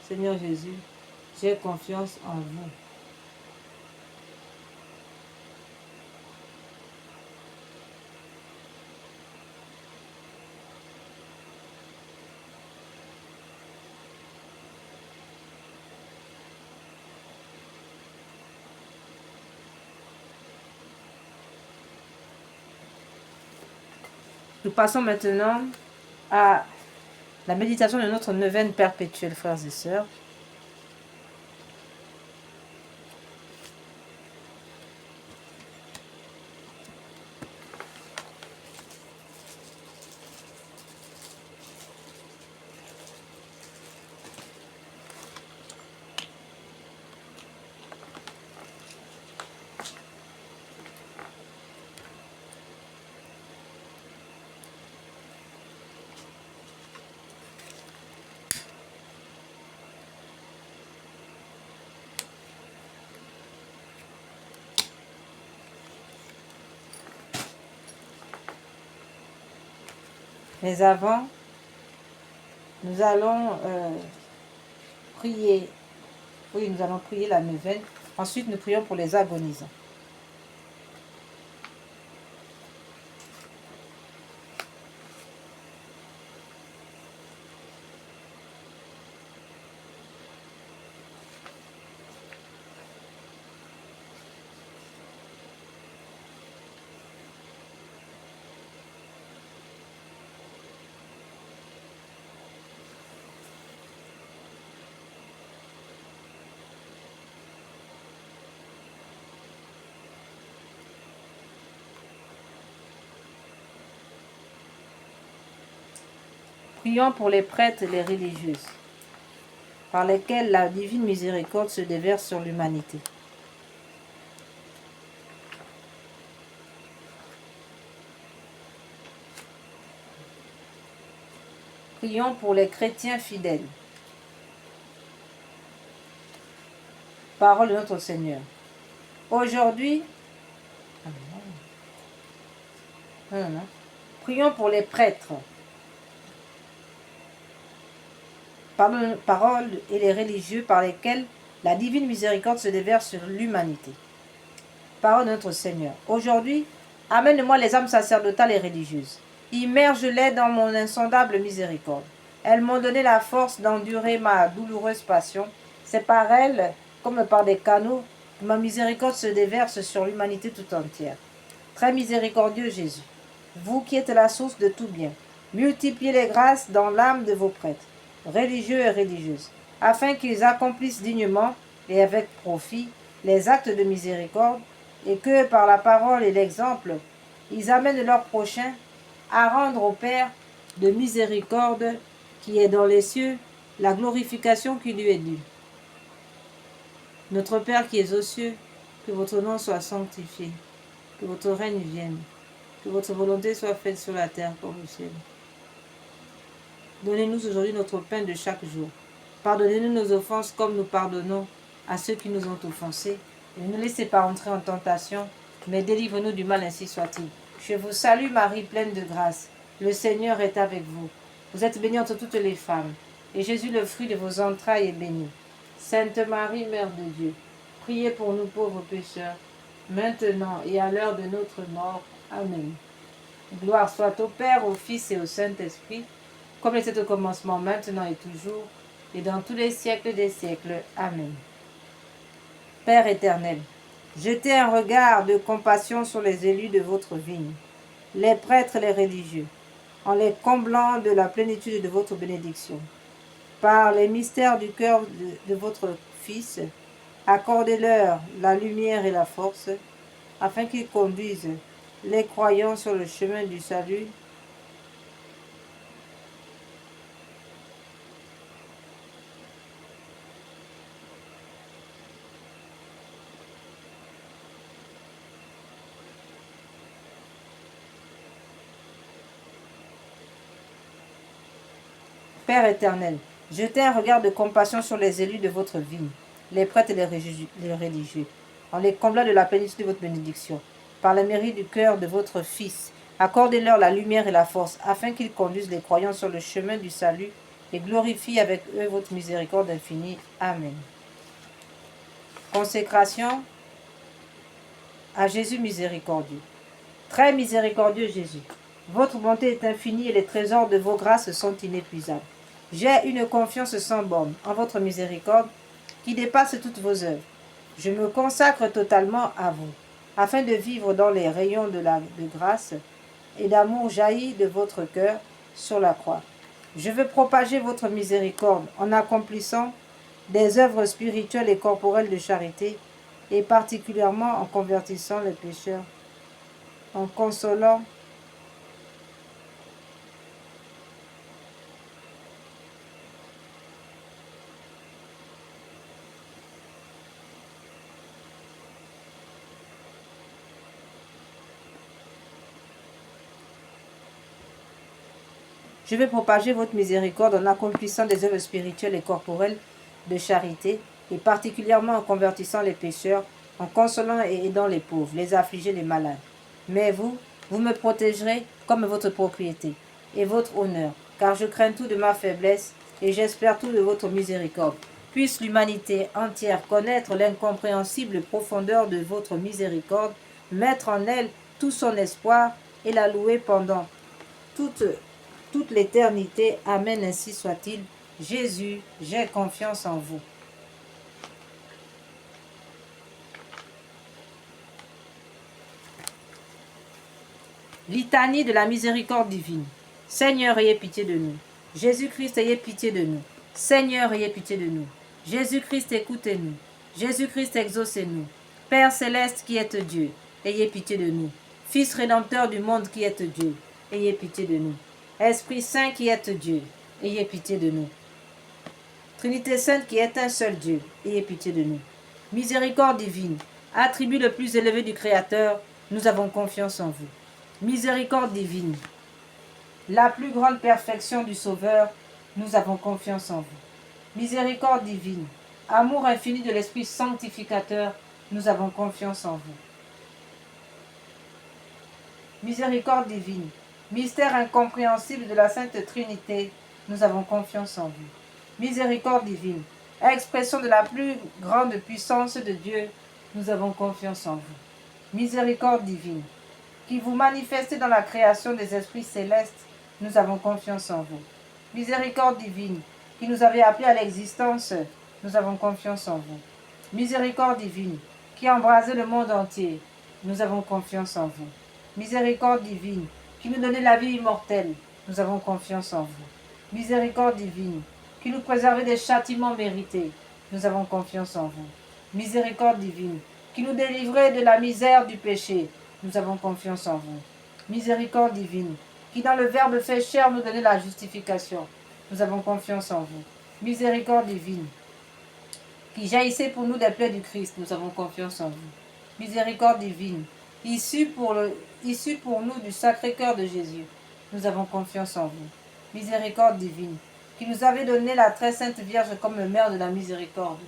Seigneur Jésus, j'ai confiance en vous. Nous passons maintenant à la méditation de notre neuvaine perpétuelle, frères et sœurs. Mais avant, nous allons prier. Oui, nous allons prier la neuvaine. Ensuite, nous prions pour les agonisants. Prions pour les prêtres et les religieuses, par lesquels la divine miséricorde se déverse sur l'humanité. Prions pour les chrétiens fidèles. Parole de notre Seigneur. Aujourd'hui, prions pour les prêtres. Paroles et les religieux par lesquels la divine miséricorde se déverse sur l'humanité. Parole de notre Seigneur. Aujourd'hui, amène-moi les âmes sacerdotales et religieuses. Immerge-les dans mon insondable miséricorde. Elles m'ont donné la force d'endurer ma douloureuse passion. C'est par elles, comme par des canaux, que ma miséricorde se déverse sur l'humanité tout entière. Très miséricordieux Jésus, vous qui êtes la source de tout bien, multipliez les grâces dans l'âme de vos prêtres, religieux et religieuses, afin qu'ils accomplissent dignement et avec profit les actes de miséricorde, et que par la parole et l'exemple, ils amènent leurs prochains à rendre au Père de miséricorde qui est dans les cieux la glorification qui lui est due. Notre Père qui es aux cieux, que votre nom soit sanctifié, que votre règne vienne, que votre volonté soit faite sur la terre comme au ciel. Donnez-nous aujourd'hui notre pain de chaque jour. Pardonnez-nous nos offenses comme nous pardonnons à ceux qui nous ont offensés. Et ne nous laissez pas entrer en tentation, mais délivre-nous du mal, ainsi soit-il. Je vous salue Marie, pleine de grâce. Le Seigneur est avec vous. Vous êtes bénie entre toutes les femmes, et Jésus, le fruit de vos entrailles, est béni. Sainte Marie, Mère de Dieu, priez pour nous pauvres pécheurs, maintenant et à l'heure de notre mort. Amen. Gloire soit au Père, au Fils et au Saint-Esprit, comme il était au commencement, maintenant et toujours, et dans tous les siècles des siècles. Amen. Père éternel, jetez un regard de compassion sur les élus de votre vigne, les prêtres et les religieux, en les comblant de la plénitude de votre bénédiction. Par les mystères du cœur de votre Fils, accordez-leur la lumière et la force, afin qu'ils conduisent les croyants sur le chemin du salut. Père éternel, jetez un regard de compassion sur les élus de votre vigne, les prêtres et les religieux, en les comblant de la plénitude de votre bénédiction. Par la mérite du cœur de votre Fils, accordez-leur la lumière et la force, afin qu'ils conduisent les croyants sur le chemin du salut et glorifient avec eux votre miséricorde infinie. Amen. Consécration à Jésus miséricordieux. Très miséricordieux Jésus, votre bonté est infinie et les trésors de vos grâces sont inépuisables. J'ai une confiance sans borne en votre miséricorde qui dépasse toutes vos œuvres. Je me consacre totalement à vous, afin de vivre dans les rayons de grâce et d'amour jaillis de votre cœur sur la croix. Je veux propager votre miséricorde en accomplissant des œuvres spirituelles et corporelles de charité, et particulièrement en convertissant les pécheurs, en consolant Je vais propager votre miséricorde en accomplissant des œuvres spirituelles et corporelles de charité, et particulièrement en convertissant les pécheurs, en consolant et aidant les pauvres, les affligés, les malades. Mais vous me protégerez comme votre propriété et votre honneur, car je crains tout de ma faiblesse et j'espère tout de votre miséricorde. Puisse l'humanité entière connaître l'incompréhensible profondeur de votre miséricorde, mettre en elle tout son espoir et la louer pendant toute l'éternité. Amen, ainsi soit-il. Jésus, j'ai confiance en vous. Litanie de la miséricorde divine. Seigneur, ayez pitié de nous. Jésus-Christ, ayez pitié de nous. Seigneur, ayez pitié de nous. Jésus-Christ, écoutez-nous. Jésus-Christ, exaucez-nous. Père céleste qui êtes Dieu, ayez pitié de nous. Fils rédempteur du monde qui êtes Dieu, ayez pitié de nous. Esprit Saint qui êtes Dieu, ayez pitié de nous. Trinité Sainte qui est un seul Dieu, ayez pitié de nous. Miséricorde divine, attribut le plus élevé du Créateur, nous avons confiance en vous. Miséricorde divine, la plus grande perfection du Sauveur, nous avons confiance en vous. Miséricorde divine, amour infini de l'Esprit sanctificateur, nous avons confiance en vous. Miséricorde divine, mystère incompréhensible de la Sainte Trinité, nous avons confiance en vous. Miséricorde divine, expression de la plus grande puissance de Dieu, nous avons confiance en vous. Miséricorde divine, qui vous manifestez dans la création des esprits célestes, nous avons confiance en vous. Miséricorde divine, qui nous avez appelés à l'existence, nous avons confiance en vous. Miséricorde divine, qui embrasez le monde entier, nous avons confiance en vous. Miséricorde divine, qui nous donnez la vie immortelle, nous avons confiance en vous. Miséricorde divine, qui nous préservez des châtiments mérités, nous avons confiance en vous. Miséricorde divine, qui nous délivrez de la misère du péché, nous avons confiance en vous. Miséricorde divine, qui dans le Verbe fait chair nous donnez la justification, nous avons confiance en vous. Miséricorde divine, qui jaillissez pour nous des plaies du Christ, nous avons confiance en vous. Miséricorde divine, issue pour nous du Sacré-Cœur de Jésus, nous avons confiance en vous. Miséricorde divine, qui nous avez donné la très sainte Vierge comme mère de la miséricorde,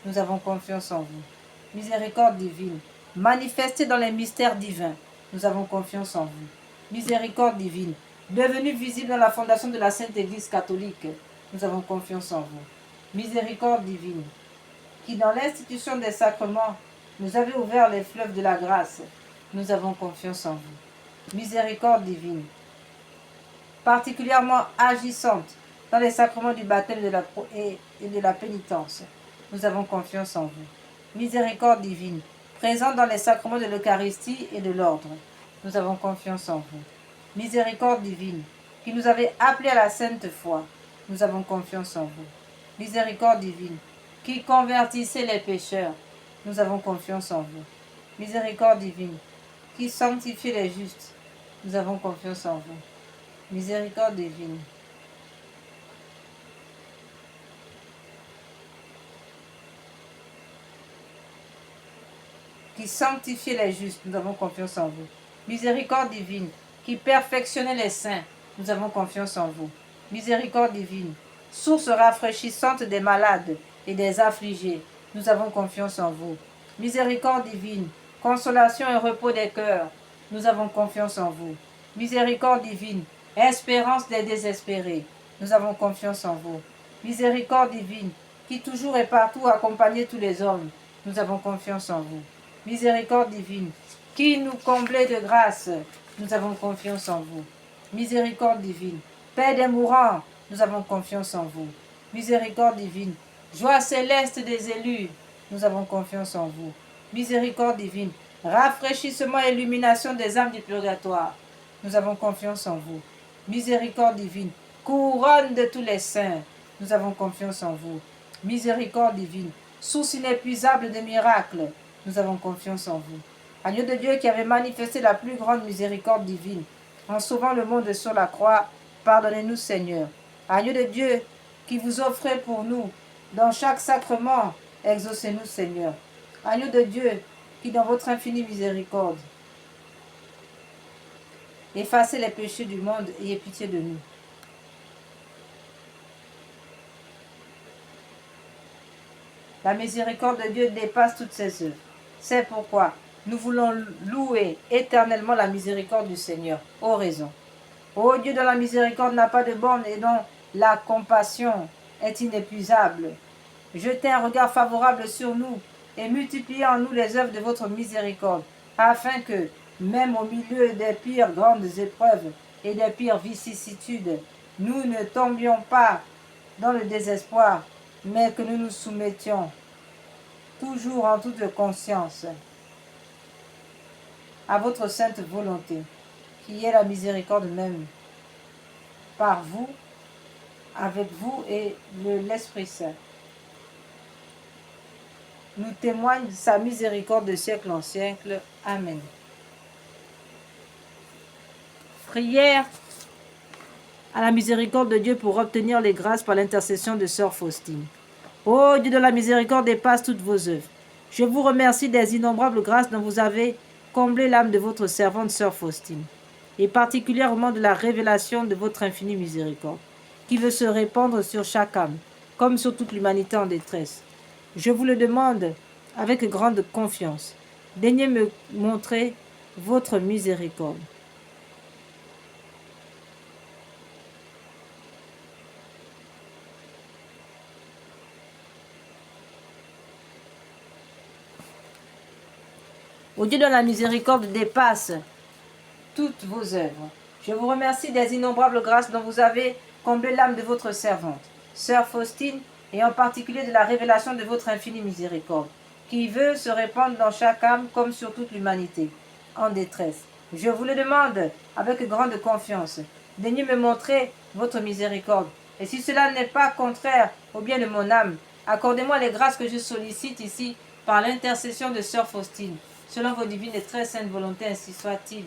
nous avons confiance en vous. Miséricorde divine, manifestée dans les mystères divins, nous avons confiance en vous. Miséricorde divine, devenue visible dans la fondation de la Sainte Église catholique, nous avons confiance en vous. Miséricorde divine, qui dans l'institution des sacrements nous avez ouvert les fleuves de la grâce, nous avons confiance en vous. Miséricorde divine, particulièrement agissante dans les sacrements du baptême et de la pénitence, nous avons confiance en vous. Miséricorde divine, présente dans les sacrements de l'Eucharistie et de l'ordre, nous avons confiance en vous. Miséricorde divine, qui nous avez appelés à la sainte foi, nous avons confiance en vous. Miséricorde divine, qui convertissez les pécheurs, nous avons confiance en vous. Miséricorde divine, qui sanctifiez les justes, nous avons confiance en vous. Miséricorde divine, qui sanctifiez les justes, nous avons confiance en vous. Miséricorde divine, qui perfectionnez les saints, nous avons confiance en vous. Miséricorde divine, source rafraîchissante des malades et des affligés, nous avons confiance en vous. Miséricorde divine, consolation et repos des cœurs, nous avons confiance en vous. Miséricorde divine, espérance des désespérés, nous avons confiance en vous. Miséricorde divine, qui toujours et partout accompagnez tous les hommes, nous avons confiance en vous. Miséricorde divine, qui nous comblez de grâce, nous avons confiance en vous. Miséricorde divine, paix des mourants, nous avons confiance en vous. Miséricorde divine, joie céleste des élus, nous avons confiance en vous. Miséricorde divine, rafraîchissement et illumination des âmes du purgatoire, nous avons confiance en vous. Miséricorde divine, couronne de tous les saints, nous avons confiance en vous. Miséricorde divine, source inépuisable de miracles, nous avons confiance en vous. Agneau de Dieu qui avait manifesté la plus grande miséricorde divine en sauvant le monde sur la croix, pardonnez-nous Seigneur. Agneau de Dieu qui vous offrez pour nous dans chaque sacrement, exaucez-nous Seigneur. Agneau de Dieu qui dans votre infinie miséricorde effacez les péchés du monde, ayez pitié de nous. La miséricorde de Dieu dépasse toutes ses œuvres. C'est pourquoi nous voulons louer éternellement la miséricorde du Seigneur. Ô raison. Ô Dieu dont la miséricorde n'a pas de borne et dont la compassion est inépuisable. Jetez un regard favorable sur nous et multipliez en nous les œuvres de votre miséricorde, afin que, même au milieu des pires grandes épreuves et des pires vicissitudes, nous ne tombions pas dans le désespoir, mais que nous nous soumettions toujours en toute conscience à votre sainte volonté, qui est la miséricorde même, par vous, avec vous et l'Esprit Saint. Nous témoigne de sa miséricorde de siècle en siècle. Amen. Prière à la miséricorde de Dieu pour obtenir les grâces par l'intercession de Sœur Faustine. Ô Dieu de la miséricorde, dépasse toutes vos œuvres. Je vous remercie des innombrables grâces dont vous avez comblé l'âme de votre servante Sœur Faustine, et particulièrement de la révélation de votre infinie miséricorde, qui veut se répandre sur chaque âme, comme sur toute l'humanité en détresse. Je vous le demande avec grande confiance. Daignez me montrer votre miséricorde. Ô Dieu de la miséricorde, dépasse toutes vos œuvres. Je vous remercie des innombrables grâces dont vous avez comblé l'âme de votre servante, Sœur Faustine, et en particulier de la révélation de votre infinie miséricorde, qui veut se répandre dans chaque âme comme sur toute l'humanité, en détresse. Je vous le demande avec grande confiance. Daignez me montrer votre miséricorde. Et si cela n'est pas contraire au bien de mon âme, accordez-moi les grâces que je sollicite ici par l'intercession de Sœur Faustine. Selon vos divines et très saintes volontés, ainsi soit-il.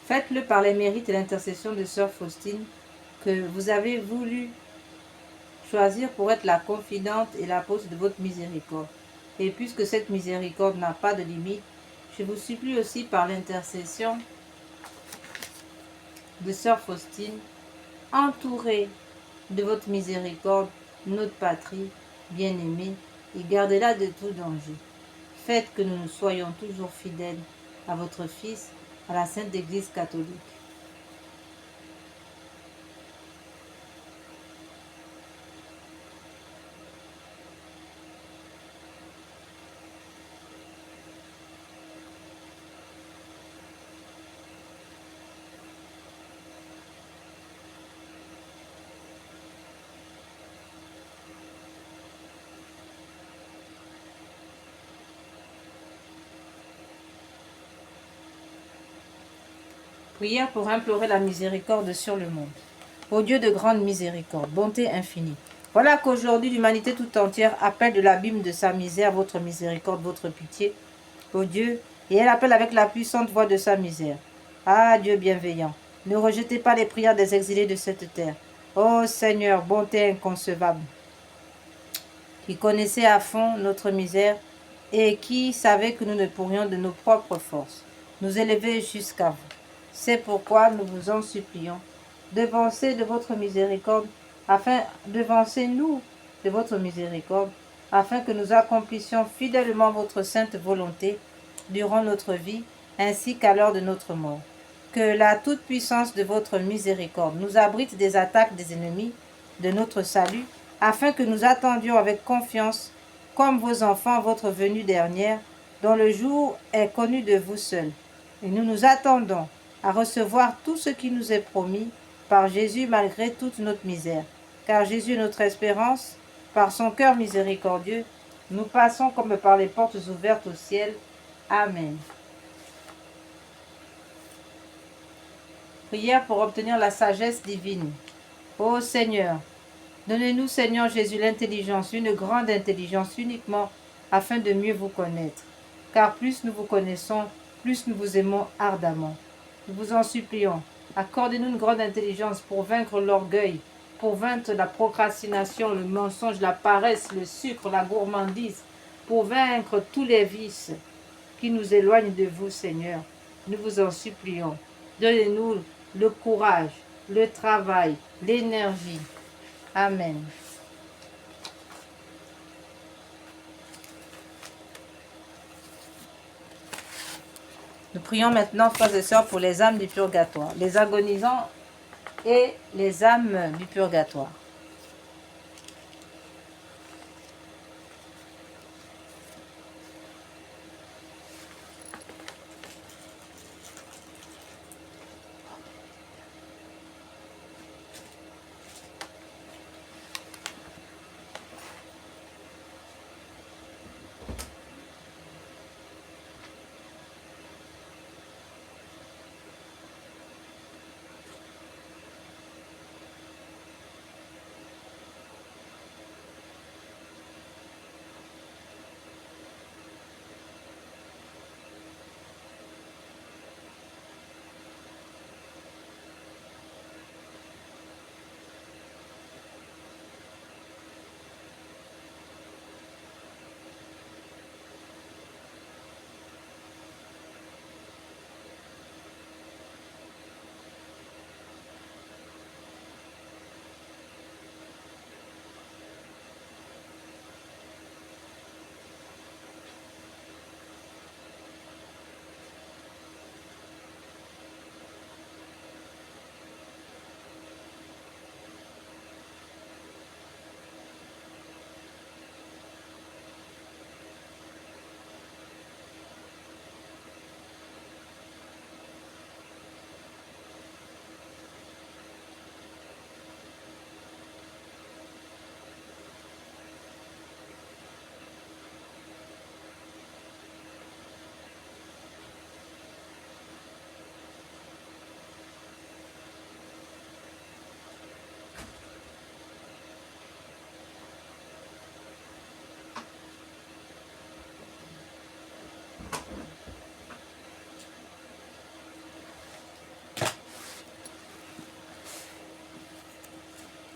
Faites-le par les mérites et l'intercession de Sœur Faustine, que vous avez voulu choisir pour être la confidente et l'apôtre de votre miséricorde. Et puisque cette miséricorde n'a pas de limite, je vous supplie aussi par l'intercession de Sœur Faustine, entourez de votre miséricorde notre patrie bien-aimée et gardez-la de tout danger. Faites que nous soyons toujours fidèles à votre Fils, à la Sainte Église catholique. Prière pour implorer la miséricorde sur le monde. Ô Dieu de grande miséricorde, bonté infinie, voilà qu'aujourd'hui l'humanité tout entière appelle de l'abîme de sa misère votre miséricorde, votre pitié, ô Dieu, et elle appelle avec la puissante voix de sa misère. Ah Dieu bienveillant, ne rejetez pas les prières des exilés de cette terre. Ô Seigneur, bonté inconcevable, qui connaissait à fond notre misère et qui savait que nous ne pourrions de nos propres forces nous élever jusqu'à vous. C'est pourquoi nous vous en supplions, devancez de votre miséricorde, devancez-nous de votre miséricorde, afin que nous accomplissions fidèlement votre sainte volonté durant notre vie, ainsi qu'à l'heure de notre mort. Que la toute-puissance de votre miséricorde nous abrite des attaques des ennemis de notre salut, afin que nous attendions avec confiance, comme vos enfants, votre venue dernière, dont le jour est connu de vous seuls. Et nous nous attendons à recevoir tout ce qui nous est promis par Jésus malgré toute notre misère. Car Jésus est notre espérance, par son cœur miséricordieux, nous passons comme par les portes ouvertes au ciel. Amen. Prière pour obtenir la sagesse divine. Ô Seigneur, donnez-nous, Seigneur Jésus, l'intelligence, une grande intelligence uniquement, afin de mieux vous connaître. Car plus nous vous connaissons, plus nous vous aimons ardemment. Nous vous en supplions, accordez-nous une grande intelligence pour vaincre l'orgueil, pour vaincre la procrastination, le mensonge, la paresse, le sucre, la gourmandise, pour vaincre tous les vices qui nous éloignent de vous, Seigneur. Nous vous en supplions. Donnez-nous le courage, le travail, l'énergie. Amen. Nous prions maintenant, frères et sœurs, pour les âmes du purgatoire, les agonisants et les âmes du purgatoire.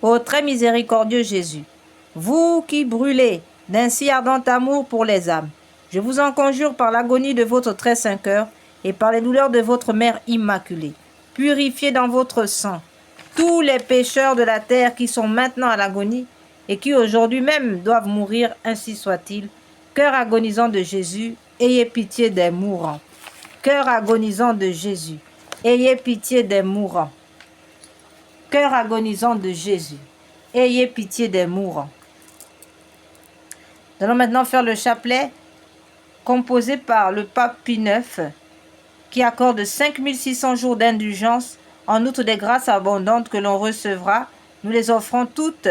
Ô très miséricordieux Jésus, vous qui brûlez d'un si ardent amour pour les âmes, je vous en conjure par l'agonie de votre très saint cœur et par les douleurs de votre Mère Immaculée, purifiez dans votre sang tous les pécheurs de la terre qui sont maintenant à l'agonie et qui aujourd'hui même doivent mourir, ainsi soit-il. Cœur agonisant de Jésus, ayez pitié des mourants. Cœur agonisant de Jésus, ayez pitié des mourants. Cœur agonisant de Jésus, ayez pitié des mourants. Nous allons maintenant faire le chapelet composé par le pape Pie IX qui accorde 5600 jours d'indulgence, en outre des grâces abondantes que l'on recevra. Nous les offrons toutes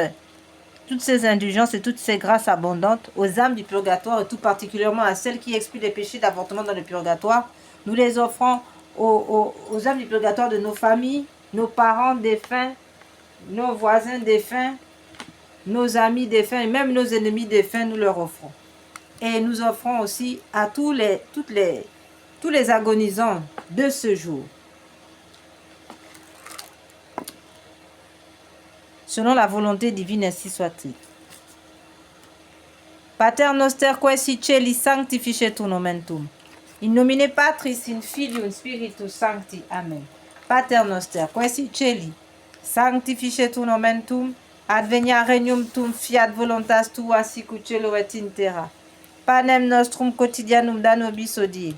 ces indulgences et toutes ces grâces abondantes aux âmes du purgatoire et tout particulièrement à celles qui expient les péchés d'avortement dans le purgatoire. Nous les offrons aux âmes du purgatoire de nos familles, nos parents défunts, nos voisins défunts, nos amis défunts et même nos ennemis défunts, nous leur offrons. Et nous offrons aussi à tous les agonisants de ce jour. Selon la volonté divine, ainsi soit-il. Pater noster quae si celi sanctificetur nomen tuum. In nomine Patris, in Filium, Spiritus Sancti. Amen. Pater noster quae si celi sanctificetur nomen tuum. Advenia regnum tuum, fiat voluntas tua sicut cielo et in terra. Panem nostrum quotidianum da nobis hodie.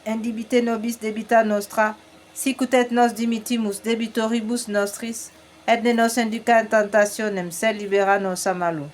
Indibite nobis debita nostra, sicut et nos dimitimus debitoribus nostris, et ne nos induca in tentationem, sed libera nos a malo.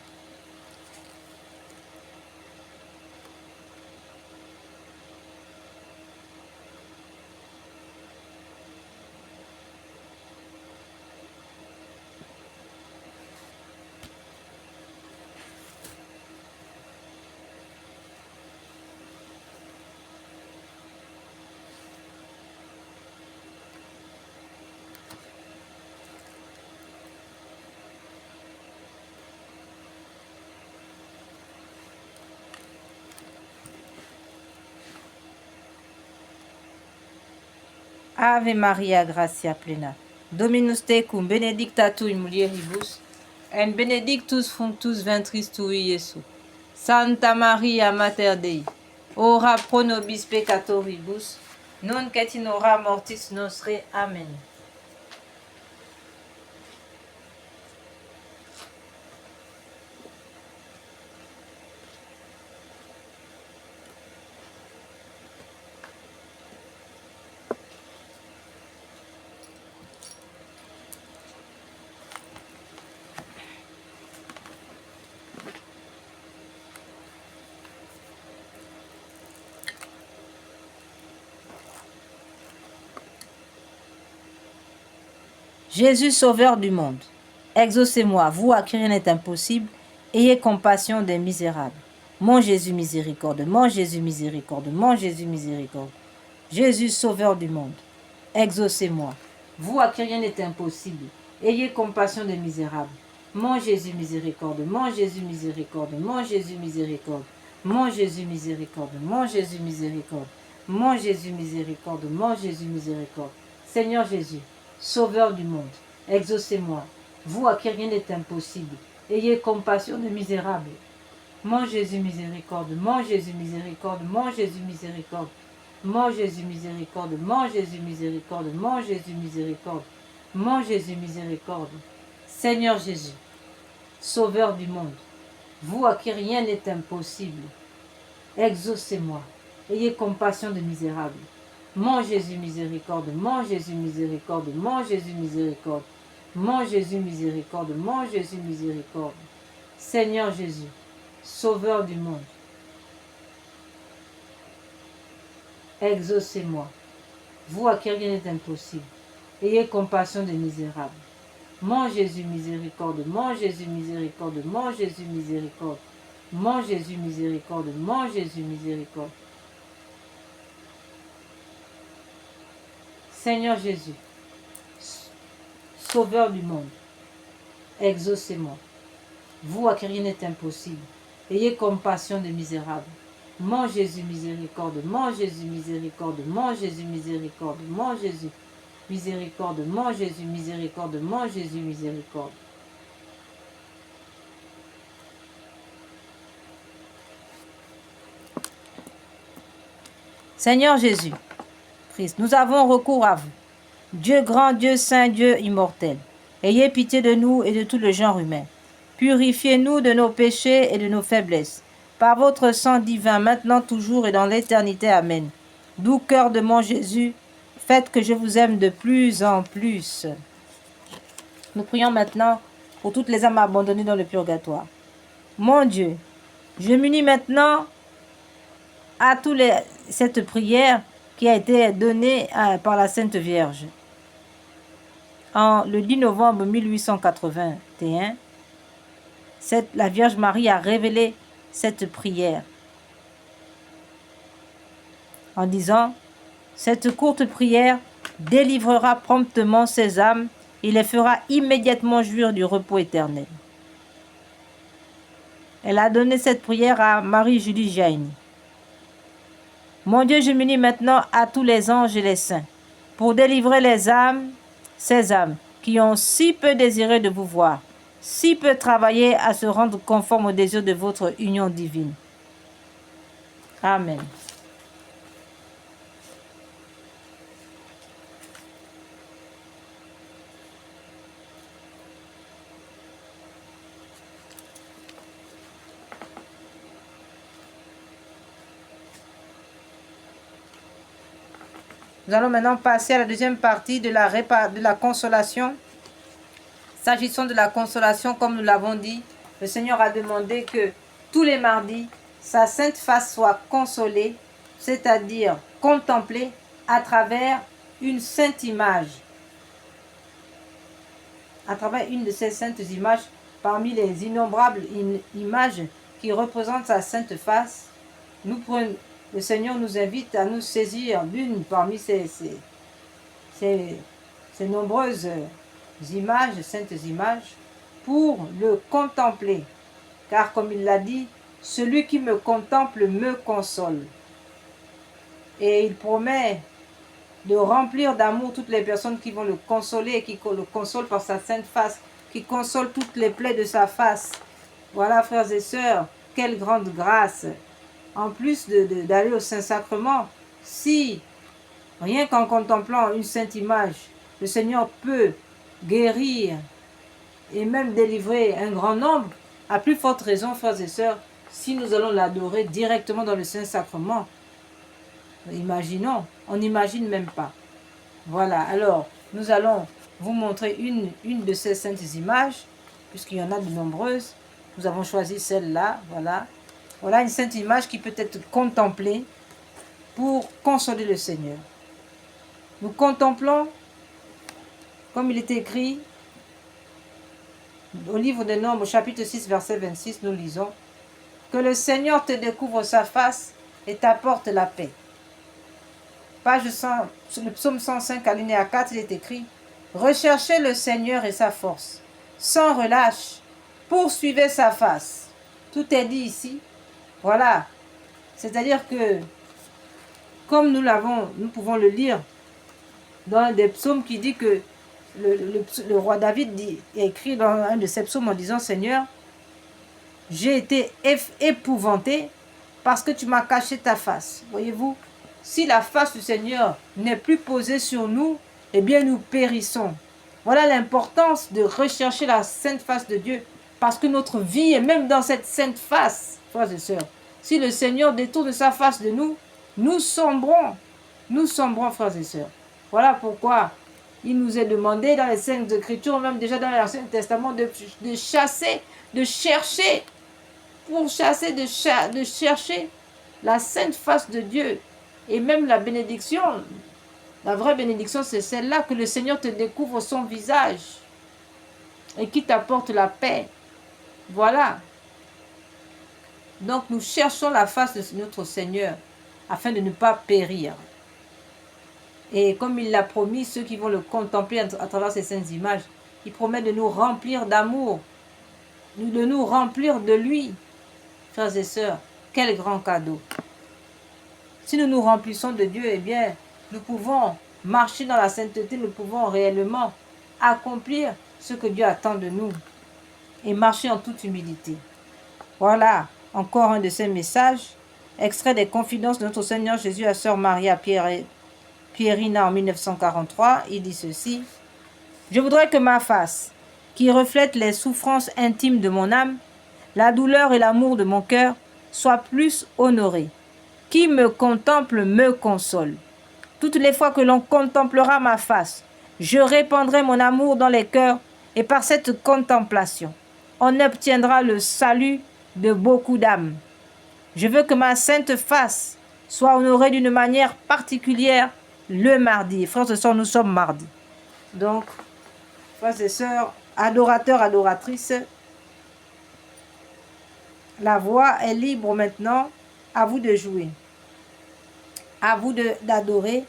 Ave Maria, gratia plena, Dominus tecum, benedicta tu in mulieribus, et benedictus fructus ventris tui, Iesus. Santa Maria, Mater Dei, ora pro nobis peccatoribus, nunc et in hora mortis nostre. Amen. Jésus, sauveur du monde, exaucez-moi, vous à qui rien n'est impossible, ayez compassion des misérables. Mon Jésus miséricorde, mon Jésus miséricorde, mon Jésus miséricorde. Jésus, sauveur du monde, exaucez-moi, vous à qui rien n'est impossible, ayez compassion des misérables. Mon Jésus miséricorde, mon Jésus miséricorde, mon Jésus miséricorde, mon Jésus miséricorde, mon Jésus miséricorde, mon Jésus miséricorde, mon Jésus miséricorde. Seigneur Jésus, Sauveur du monde, exaucez-moi, vous à qui rien n'est impossible, ayez compassion des misérables. Mon Jésus miséricorde, mon Jésus miséricorde, mon Jésus miséricorde, mon Jésus miséricorde, mon Jésus miséricorde, mon Jésus miséricorde, mon Jésus miséricorde. Seigneur Jésus, Sauveur du monde, vous à qui rien n'est impossible, exaucez-moi, ayez compassion des misérables. Mon Jésus miséricorde, mon Jésus miséricorde, mon Jésus miséricorde, mon Jésus miséricorde, mon Jésus miséricorde. Seigneur Jésus, Sauveur du monde, exaucez-moi, vous à qui rien n'est impossible, ayez compassion des misérables. Mon Jésus miséricorde, mon Jésus miséricorde, mon Jésus miséricorde, mon Jésus miséricorde, mon Jésus miséricorde. Seigneur Jésus, Sauveur du monde, exaucez-moi, vous à qui rien n'est impossible, ayez compassion des misérables. Mon Jésus miséricorde, mon Jésus miséricorde, mon Jésus miséricorde, mon Jésus miséricorde, mon Jésus, miséricorde, mon Jésus, miséricorde. Seigneur Jésus, Christ, nous avons recours à vous. Dieu grand, Dieu saint, Dieu immortel. Ayez pitié de nous et de tout le genre humain. Purifiez-nous de nos péchés et de nos faiblesses. Par votre sang divin, maintenant, toujours et dans l'éternité. Amen. Doux cœur de mon Jésus, faites que je vous aime de plus en plus. Nous prions maintenant pour toutes les âmes abandonnées dans le purgatoire. Mon Dieu, je m'unis maintenant à cette prière qui a été donnée par la Sainte Vierge. Le 10 novembre 1881, la Vierge Marie a révélé cette prière en disant « Cette courte prière délivrera promptement ces âmes et les fera immédiatement jouir du repos éternel. » Elle a donné cette prière à Marie-Julie Jaini. Mon Dieu, je m'unis maintenant à tous les anges et les saints pour délivrer les âmes, ces âmes qui ont si peu désiré de vous voir, si peu travaillé à se rendre conforme au désir de votre union divine. Amen. Nous allons maintenant passer à la deuxième partie de la consolation. S'agissant de la consolation, comme nous l'avons dit, le Seigneur a demandé que tous les mardis, sa sainte face soit consolée, c'est-à-dire contemplée à travers une sainte image. À travers une de ces saintes images, parmi les innombrables images qui représentent sa sainte face, le Seigneur nous invite à nous saisir d'une parmi ces nombreuses images, saintes images, pour le contempler. Car comme il l'a dit, celui qui me contemple me console. Et il promet de remplir d'amour toutes les personnes qui vont le consoler et qui le consolent par sa sainte face, qui consolent toutes les plaies de sa face. Voilà, frères et sœurs, quelle grande grâce! En plus d'aller au Saint-Sacrement, si, rien qu'en contemplant une sainte image, le Seigneur peut guérir et même délivrer un grand nombre, à plus forte raison, frères et sœurs, si nous allons l'adorer directement dans le Saint-Sacrement. Imaginons, on n'imagine même pas. Voilà, alors, nous allons vous montrer une de ces saintes images, puisqu'il y en a de nombreuses. Nous avons choisi celle-là, voilà. Voilà une sainte image qui peut être contemplée pour consoler le Seigneur. Nous contemplons, comme il est écrit au livre des Nombres, chapitre 6, verset 26, nous lisons « Que le Seigneur te découvre sa face et t'apporte la paix. » Page 100, le psaume 105, alinéa 4, il est écrit « Recherchez le Seigneur et sa force, sans relâche, poursuivez sa face. » Tout est dit ici. Voilà, c'est-à-dire que, comme nous pouvons le lire dans un des psaumes qui dit que le roi David écrit dans un de ses psaumes en disant « Seigneur, j'ai été épouvanté parce que tu m'as caché ta face. » Voyez-vous, si la face du Seigneur n'est plus posée sur nous, eh bien nous périssons. Voilà l'importance de rechercher la sainte face de Dieu, parce que notre vie est même dans cette sainte face, frères et sœurs. Si le Seigneur détourne sa face de nous, nous sombrons. Nous sombrons, frères et sœurs. Voilà pourquoi il nous est demandé dans les Saintes Écritures, même déjà dans l'Ancien Testament, de chasser, de chercher, pour chasser, de chercher la sainte face de Dieu. Et même la bénédiction, la vraie bénédiction, c'est celle-là, que le Seigneur te découvre son visage et qui t'apporte la paix. Voilà. Donc nous cherchons la face de notre Seigneur afin de ne pas périr. Et comme il l'a promis, ceux qui vont le contempler à travers ces saintes images, il promet de nous remplir d'amour, de nous remplir de lui. Frères et sœurs, quel grand cadeau! Si nous nous remplissons de Dieu, eh bien, nous pouvons marcher dans la sainteté, nous pouvons réellement accomplir ce que Dieu attend de nous et marcher en toute humilité. Voilà encore un de ces messages, extrait des Confidences de notre Seigneur Jésus à Sœur Maria Pierina en 1943. Il dit ceci: « Je voudrais que ma face, qui reflète les souffrances intimes de mon âme, la douleur et l'amour de mon cœur, soit plus honorée. Qui me contemple me console. Toutes les fois que l'on contemplera ma face, je répandrai mon amour dans les cœurs, et par cette contemplation, on obtiendra le salut de beaucoup d'âmes. Je veux que ma sainte face soit honorée d'une manière particulière le mardi. » Frères et sœurs, nous sommes mardi. Donc, frères et sœurs, adorateurs, adoratrices, la voix est libre maintenant. À vous de jouer. À vous d'adorer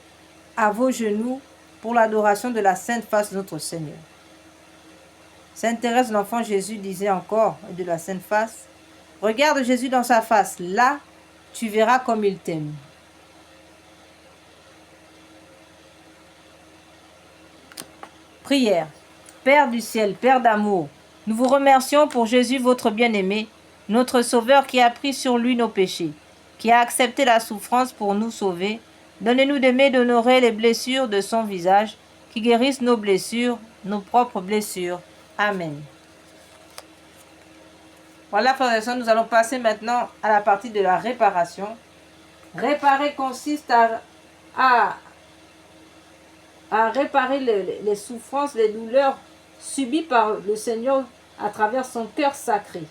à vos genoux pour l'adoration de la sainte face de notre Seigneur. Sainte Thérèse, l'enfant Jésus, disait encore de la sainte face: « Regarde Jésus dans sa face, là, tu verras comme il t'aime. » Prière. Père du ciel, Père d'amour, nous vous remercions pour Jésus, votre bien-aimé, notre Sauveur qui a pris sur lui nos péchés, qui a accepté la souffrance pour nous sauver. Donnez-nous d'aimer, d'honorer les blessures de son visage, qui guérissent nos blessures, nos propres blessures. Amen. Voilà, frères et sœurs, nous allons passer maintenant à la partie de la réparation. Réparer consiste à réparer les souffrances, les douleurs subies par le Seigneur à travers son cœur sacré.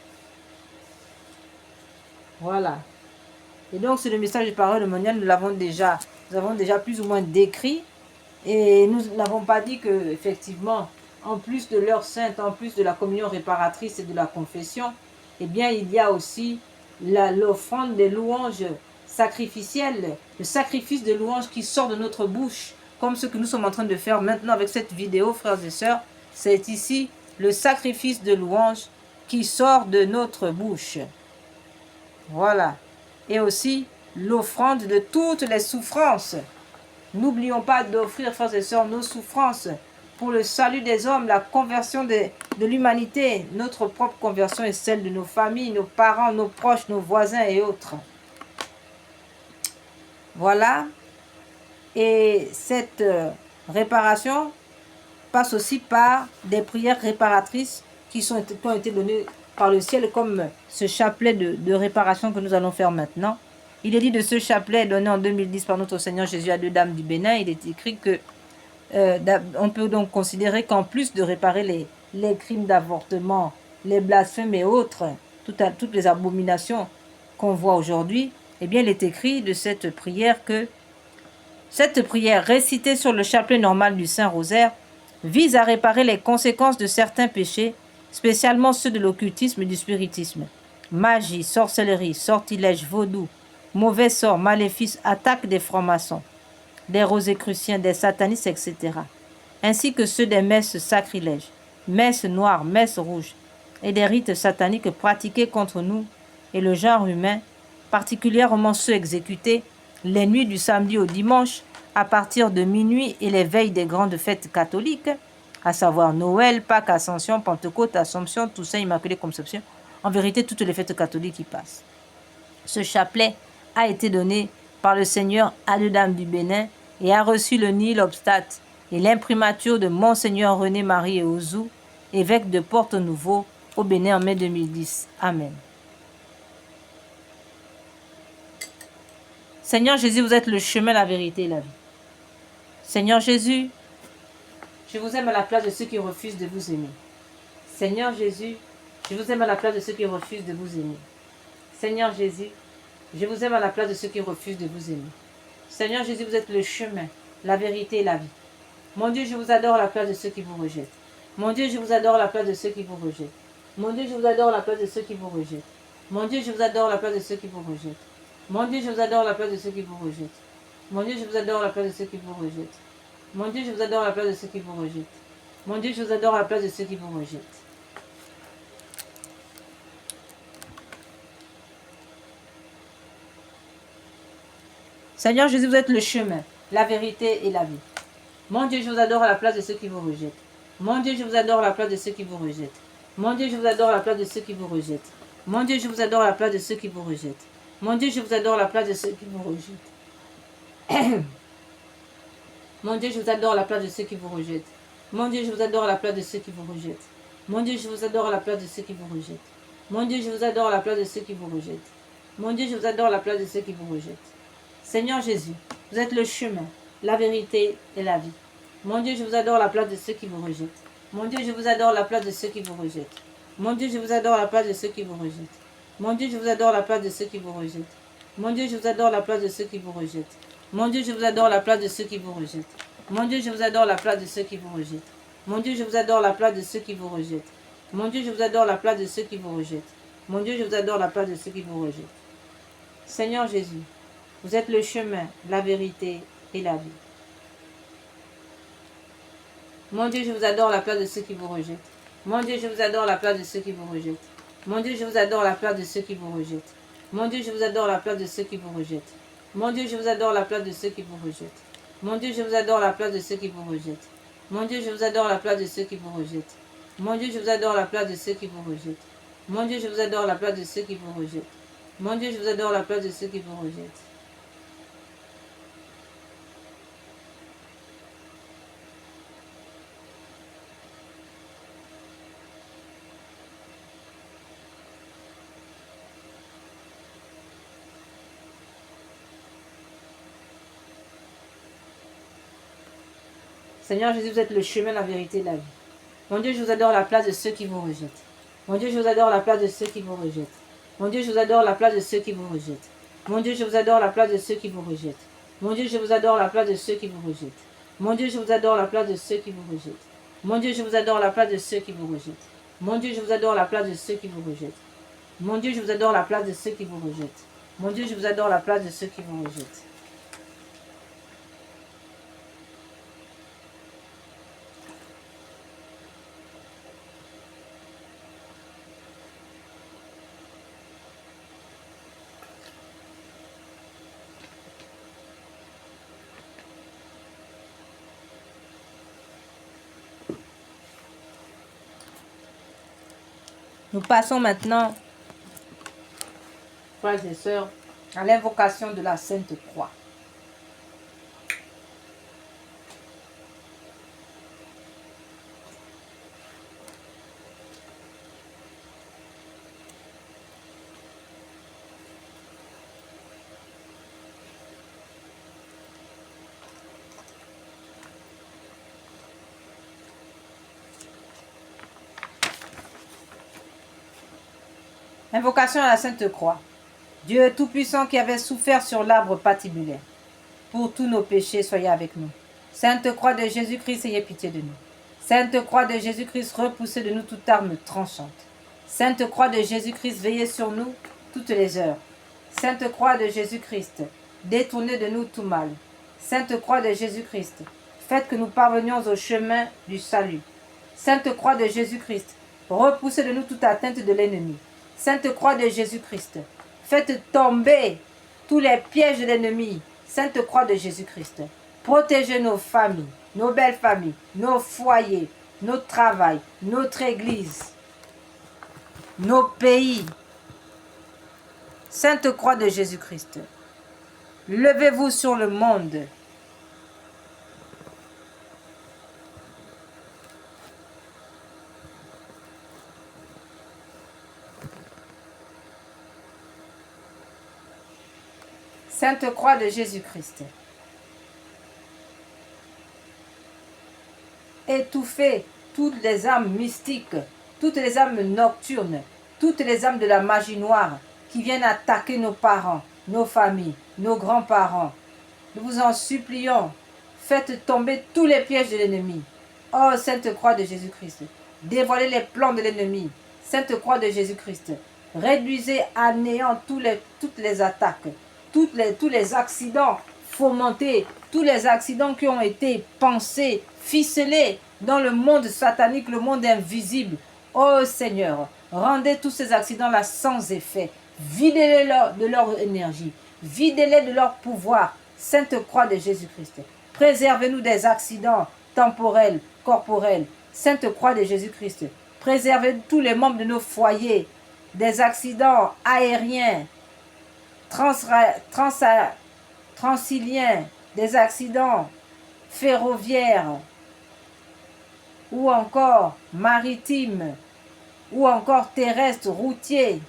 Voilà. Et donc, c'est le message de parole de Monial, nous avons déjà plus ou moins décrit. Et nous n'avons pas dit que, effectivement, en plus de l'heure sainte, en plus de la communion réparatrice et de la confession, eh bien, il y a aussi l'offrande des louanges sacrificielles, le sacrifice de louanges qui sort de notre bouche, comme ce que nous sommes en train de faire maintenant avec cette vidéo, frères et sœurs. C'est ici le sacrifice de louanges qui sort de notre bouche. Voilà. Et aussi l'offrande de toutes les souffrances. N'oublions pas d'offrir, frères et sœurs, nos souffrances pour le salut des hommes, la conversion de l'humanité, notre propre conversion et celle de nos familles, nos parents, nos proches, nos voisins et autres. Voilà. Et cette réparation passe aussi par des prières réparatrices qui ont été données par le ciel, comme ce chapelet de réparation que nous allons faire maintenant. Il est dit de ce chapelet donné en 2010 par notre Seigneur Jésus à 2 dames du Bénin, il est écrit que on peut donc considérer qu'en plus de réparer les crimes d'avortement, les blasphèmes et autres, toutes les abominations qu'on voit aujourd'hui, eh bien il est écrit de cette prière que cette prière récitée sur le chapelet normal du Saint-Rosaire vise à réparer les conséquences de certains péchés, spécialement ceux de l'occultisme et du spiritisme. Magie, sorcellerie, sortilège, vaudou, mauvais sort, maléfices, attaques des francs-maçons, des rosicruciens, des satanistes, etc. Ainsi que ceux des messes sacrilèges, messes noires, messes rouges, et des rites sataniques pratiqués contre nous et le genre humain, particulièrement ceux exécutés les nuits du samedi au dimanche, à partir de minuit et les veilles des grandes fêtes catholiques, à savoir Noël, Pâques, Ascension, Pentecôte, Assomption, Toussaint, Immaculée Conception, en vérité toutes les fêtes catholiques qui passent. Ce chapelet a été donné par le Seigneur à 2 dames du Bénin et a reçu le nil obstat et l'imprimature de Monseigneur René-Marie Ouzou, évêque de Porto-Nouveau, au Bénin en mai 2010. Amen. Seigneur Jésus, vous êtes le chemin, la vérité et la vie. Seigneur Jésus, je vous aime à la place de ceux qui refusent de vous aimer. Seigneur Jésus, je vous aime à la place de ceux qui refusent de vous aimer. Seigneur Jésus, je vous aime à la place de ceux qui refusent de vous aimer. Seigneur Jésus, vous êtes le chemin, la vérité et la vie. Mon Dieu, je vous adore à la place de ceux qui vous rejettent. Mon Dieu, je vous adore à la place de ceux qui vous rejettent. Mon Dieu, je vous adore à la place de ceux qui vous rejettent. Mon Dieu, je vous adore à la place de ceux qui vous rejettent. Mon Dieu, je vous adore à la place de ceux qui vous rejettent. Mon Dieu, je vous adore à la place de ceux qui vous rejettent. Mon Dieu, je vous adore à la place de ceux qui vous rejettent. Mon Dieu, je vous adore à la place de ceux qui vous rejettent. Seigneur Jésus, vous êtes le chemin, la vérité et la vie. Mon Dieu, je vous adore à la place de ceux qui vous rejettent. Mon Dieu, je vous adore à la place de ceux qui vous rejettent. Mon Dieu, je vous adore à la place de ceux qui vous rejettent. Mon Dieu, je vous adore à la place de ceux qui vous rejettent. Mon Dieu, je vous adore à la place de ceux qui vous rejettent. Mon Dieu, je vous adore à la place de ceux qui vous rejettent. Mon Dieu, je vous adore à la place de ceux qui vous rejettent. Mon Dieu, je vous adore à la place de ceux qui vous rejettent. Mon Dieu, je vous adore à la place de ceux qui vous rejettent. Mon Dieu, je vous adore à la place de ceux qui vous rejettent. Seigneur Jésus, vous êtes le chemin, la vérité et la vie. Mon Dieu, je vous adore à la place de ceux qui vous rejettent. Mon Dieu, je vous adore à la place de ceux qui vous rejettent. Mon Dieu, je vous adore à la place de ceux qui vous rejettent. Mon Dieu, je vous adore à la place de ceux qui vous rejettent. Mon Dieu, je vous adore à la place de ceux qui vous rejettent. Mon Dieu, je vous adore à la place de ceux qui vous rejettent. Mon Dieu, je vous adore à la place de ceux qui vous rejettent. Mon Dieu, je vous adore à la place de ceux qui vous rejettent. Mon Dieu, je vous adore à la place de ceux qui vous rejettent. Mon Dieu, je vous adore à la place de ceux qui vous rejettent. Seigneur Jésus, vous êtes le chemin, la vérité et la vie. Mon Dieu, je vous adore à la place de ceux qui vous rejettent. Mon Dieu, je vous adore à la place de ceux qui vous rejettent. Mon Dieu, je vous adore à la place de ceux qui vous rejettent. Mon Dieu, je vous adore à la place de ceux qui vous rejettent. Mon Dieu, je vous adore à la place de ceux qui vous rejettent. Mon Dieu, je vous adore à la place de ceux qui vous rejettent. Mon Dieu, je vous adore à la place de ceux qui vous rejettent. Mon Dieu, je vous adore à la place de ceux qui vous rejettent. Mon Dieu, je vous adore à la place de ceux qui vous rejettent. Mon Dieu, je vous adore à la place de ceux qui vous rejettent. Seigneur Jésus, vous êtes le chemin, la vérité et la vie. Mon Dieu, je vous adore à la place de ceux qui vous rejettent. Mon Dieu, je vous adore à la place de ceux qui vous rejettent. Mon Dieu, je vous adore à la place de ceux qui vous rejettent. Mon Dieu, je vous adore à la place de ceux qui vous rejettent. Mon Dieu, je vous adore à la place de ceux qui vous rejettent. Mon Dieu, je vous adore à la place de ceux qui vous rejettent. Mon Dieu, je vous adore à la place de ceux qui vous rejettent. Mon Dieu, je vous adore à la place de ceux qui vous rejettent. Mon Dieu, je vous adore à la place de ceux qui vous rejettent. Mon Dieu, je vous adore à la place de ceux qui vous rejettent. Nous passons maintenant, frères et sœurs, à l'invocation de la Sainte Croix. Invocation à la Sainte Croix. Dieu Tout-Puissant qui avait souffert sur l'arbre patibulaire. Pour tous nos péchés, soyez avec nous. Sainte Croix de Jésus-Christ, ayez pitié de nous. Sainte Croix de Jésus-Christ, repoussez de nous toute arme tranchante. Sainte Croix de Jésus-Christ, veillez sur nous toutes les heures. Sainte Croix de Jésus-Christ, détournez de nous tout mal. Sainte Croix de Jésus-Christ, faites que nous parvenions au chemin du salut. Sainte Croix de Jésus-Christ, repoussez de nous toute atteinte de l'ennemi. Sainte Croix de Jésus-Christ, faites tomber tous les pièges de l'ennemi. Sainte Croix de Jésus-Christ, protégez nos familles, nos belles familles, nos foyers, notre travail, notre église, nos pays. Sainte Croix de Jésus-Christ, levez-vous sur le monde. Sainte Croix de Jésus-Christ, étouffez toutes les âmes mystiques, toutes les âmes nocturnes, toutes les âmes de la magie noire qui viennent attaquer nos parents, nos familles, nos grands-parents. Nous vous en supplions, faites tomber tous les pièges de l'ennemi. Oh Sainte Croix de Jésus-Christ, dévoilez les plans de l'ennemi. Sainte Croix de Jésus-Christ, réduisez à néant toutes les attaques, tous les accidents fomentés, tous les accidents qui ont été pensés, ficelés dans le monde satanique, le monde invisible. Oh Seigneur, rendez tous ces accidents-là sans effet. Videz-les de leur énergie. Videz-les de leur pouvoir. Sainte Croix de Jésus-Christ, Préservez-nous des accidents temporels, corporels. Sainte Croix de Jésus-Christ, préservez tous les membres de nos foyers des accidents aériens, transiliens, des accidents ferroviaires ou encore maritimes ou encore terrestres, routiers,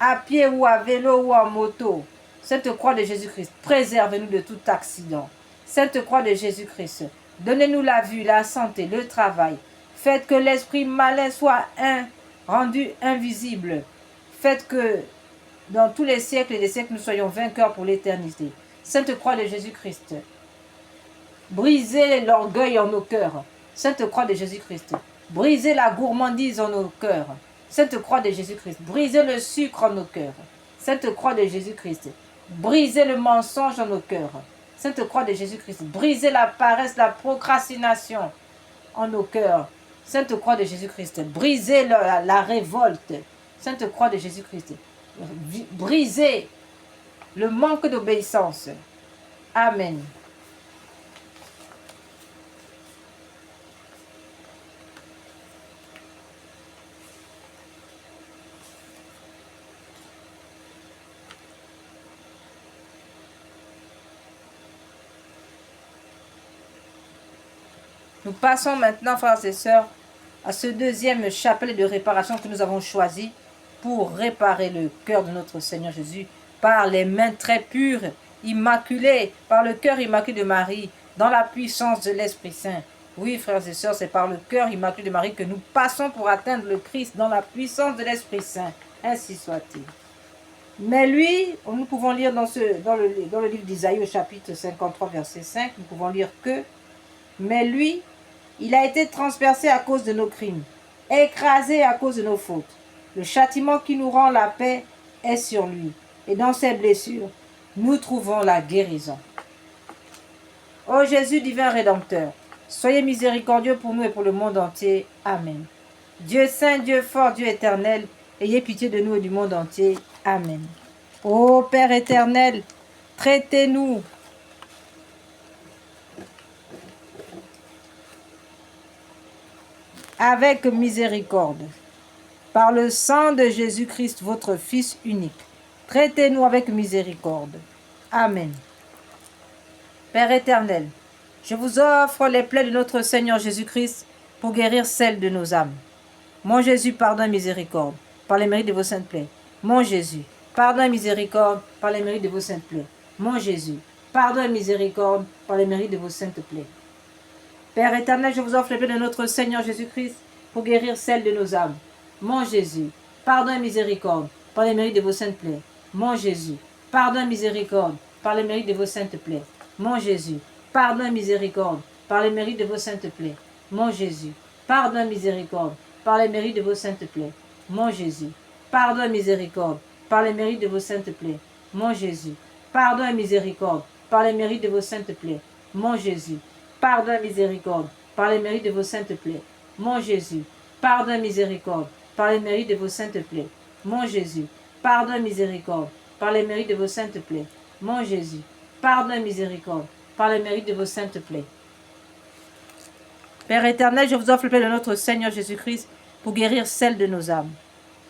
à pied ou à vélo ou en moto. Sainte Croix de Jésus-Christ, préservez-nous de tout accident. Sainte Croix de Jésus-Christ, donnez-nous la vue, la santé, le travail. Faites que l'esprit malin soit rendu invisible. Faites que dans tous les siècles et les siècles, nous soyons vainqueurs pour l'éternité. Sainte Croix de Jésus-Christ, brisez l'orgueil en nos cœurs. Sainte Croix de Jésus-Christ, brisez la gourmandise en nos cœurs. Sainte Croix de Jésus-Christ, brisez le sucre en nos cœurs. Sainte Croix de Jésus-Christ, brisez le mensonge en nos cœurs. Sainte Croix de Jésus-Christ, brisez la paresse, la procrastination en nos cœurs. Sainte Croix de Jésus-Christ, brisez la révolte. Sainte Croix de Jésus-Christ, brisez le manque d'obéissance. Amen. Nous passons maintenant, frères et sœurs, à ce deuxième chapelet de réparation que nous avons choisi pour réparer le cœur de notre Seigneur Jésus par les mains très pures, immaculées, par le cœur immaculé de Marie, dans la puissance de l'Esprit Saint. Oui, frères et sœurs, c'est par le cœur immaculé de Marie que nous passons pour atteindre le Christ dans la puissance de l'Esprit Saint. Ainsi soit-il. Mais lui, nous pouvons lire dans le livre d'Isaïe au chapitre 53, verset 5, nous pouvons lire que « Mais lui, il a été transpercé à cause de nos crimes, écrasé à cause de nos fautes. Le châtiment qui nous rend la paix est sur lui, et dans ses blessures, nous trouvons la guérison. » Ô Jésus divin Rédempteur, soyez miséricordieux pour nous et pour le monde entier. Amen. Dieu saint, Dieu fort, Dieu éternel, ayez pitié de nous et du monde entier. Amen. Ô Père éternel, traitez-nous avec miséricorde. Par le sang de Jésus-Christ, votre Fils unique, traitez-nous avec miséricorde. Amen. Père éternel, je vous offre les plaies de notre Seigneur Jésus-Christ pour guérir celles de nos âmes. Mon Jésus, pardon et miséricorde, par les mérites de vos saintes plaies. Mon Jésus, pardon et miséricorde, par les mérites de vos saintes plaies. Mon Jésus, pardon et miséricorde, par les mérites de vos saintes plaies. Père éternel, je vous offre les plaies de notre Seigneur Jésus-Christ pour guérir celles de nos âmes. Mon Jésus, pardon et miséricorde, par les mérites de vos saintes plaies. Mon Jésus, pardon et miséricorde, par les mérites de vos saintes plaies. Mon Jésus, pardon et miséricorde, par les mérites de vos saintes plaies. Mon Jésus, pardon et miséricorde, par les mérites de vos saintes plaies. Mon Jésus, pardon et miséricorde, par les mérites de vos saintes plaies. Mon Jésus, pardon et miséricorde, par les mérites de vos saintes plaies. Mon Jésus, pardon et miséricorde, par les mérites de vos saintes plaies. Mon Jésus, pardon et miséricorde, par les mérites de vos saintes plaies. Mon Jésus, pardon et miséricorde, par les mérites de vos saintes plaies. Mon Jésus, pardon et miséricorde, par les mérites de vos saintes plaies. Père éternel, je vous offre le plaies de notre Seigneur Jésus-Christ pour guérir celles de nos âmes.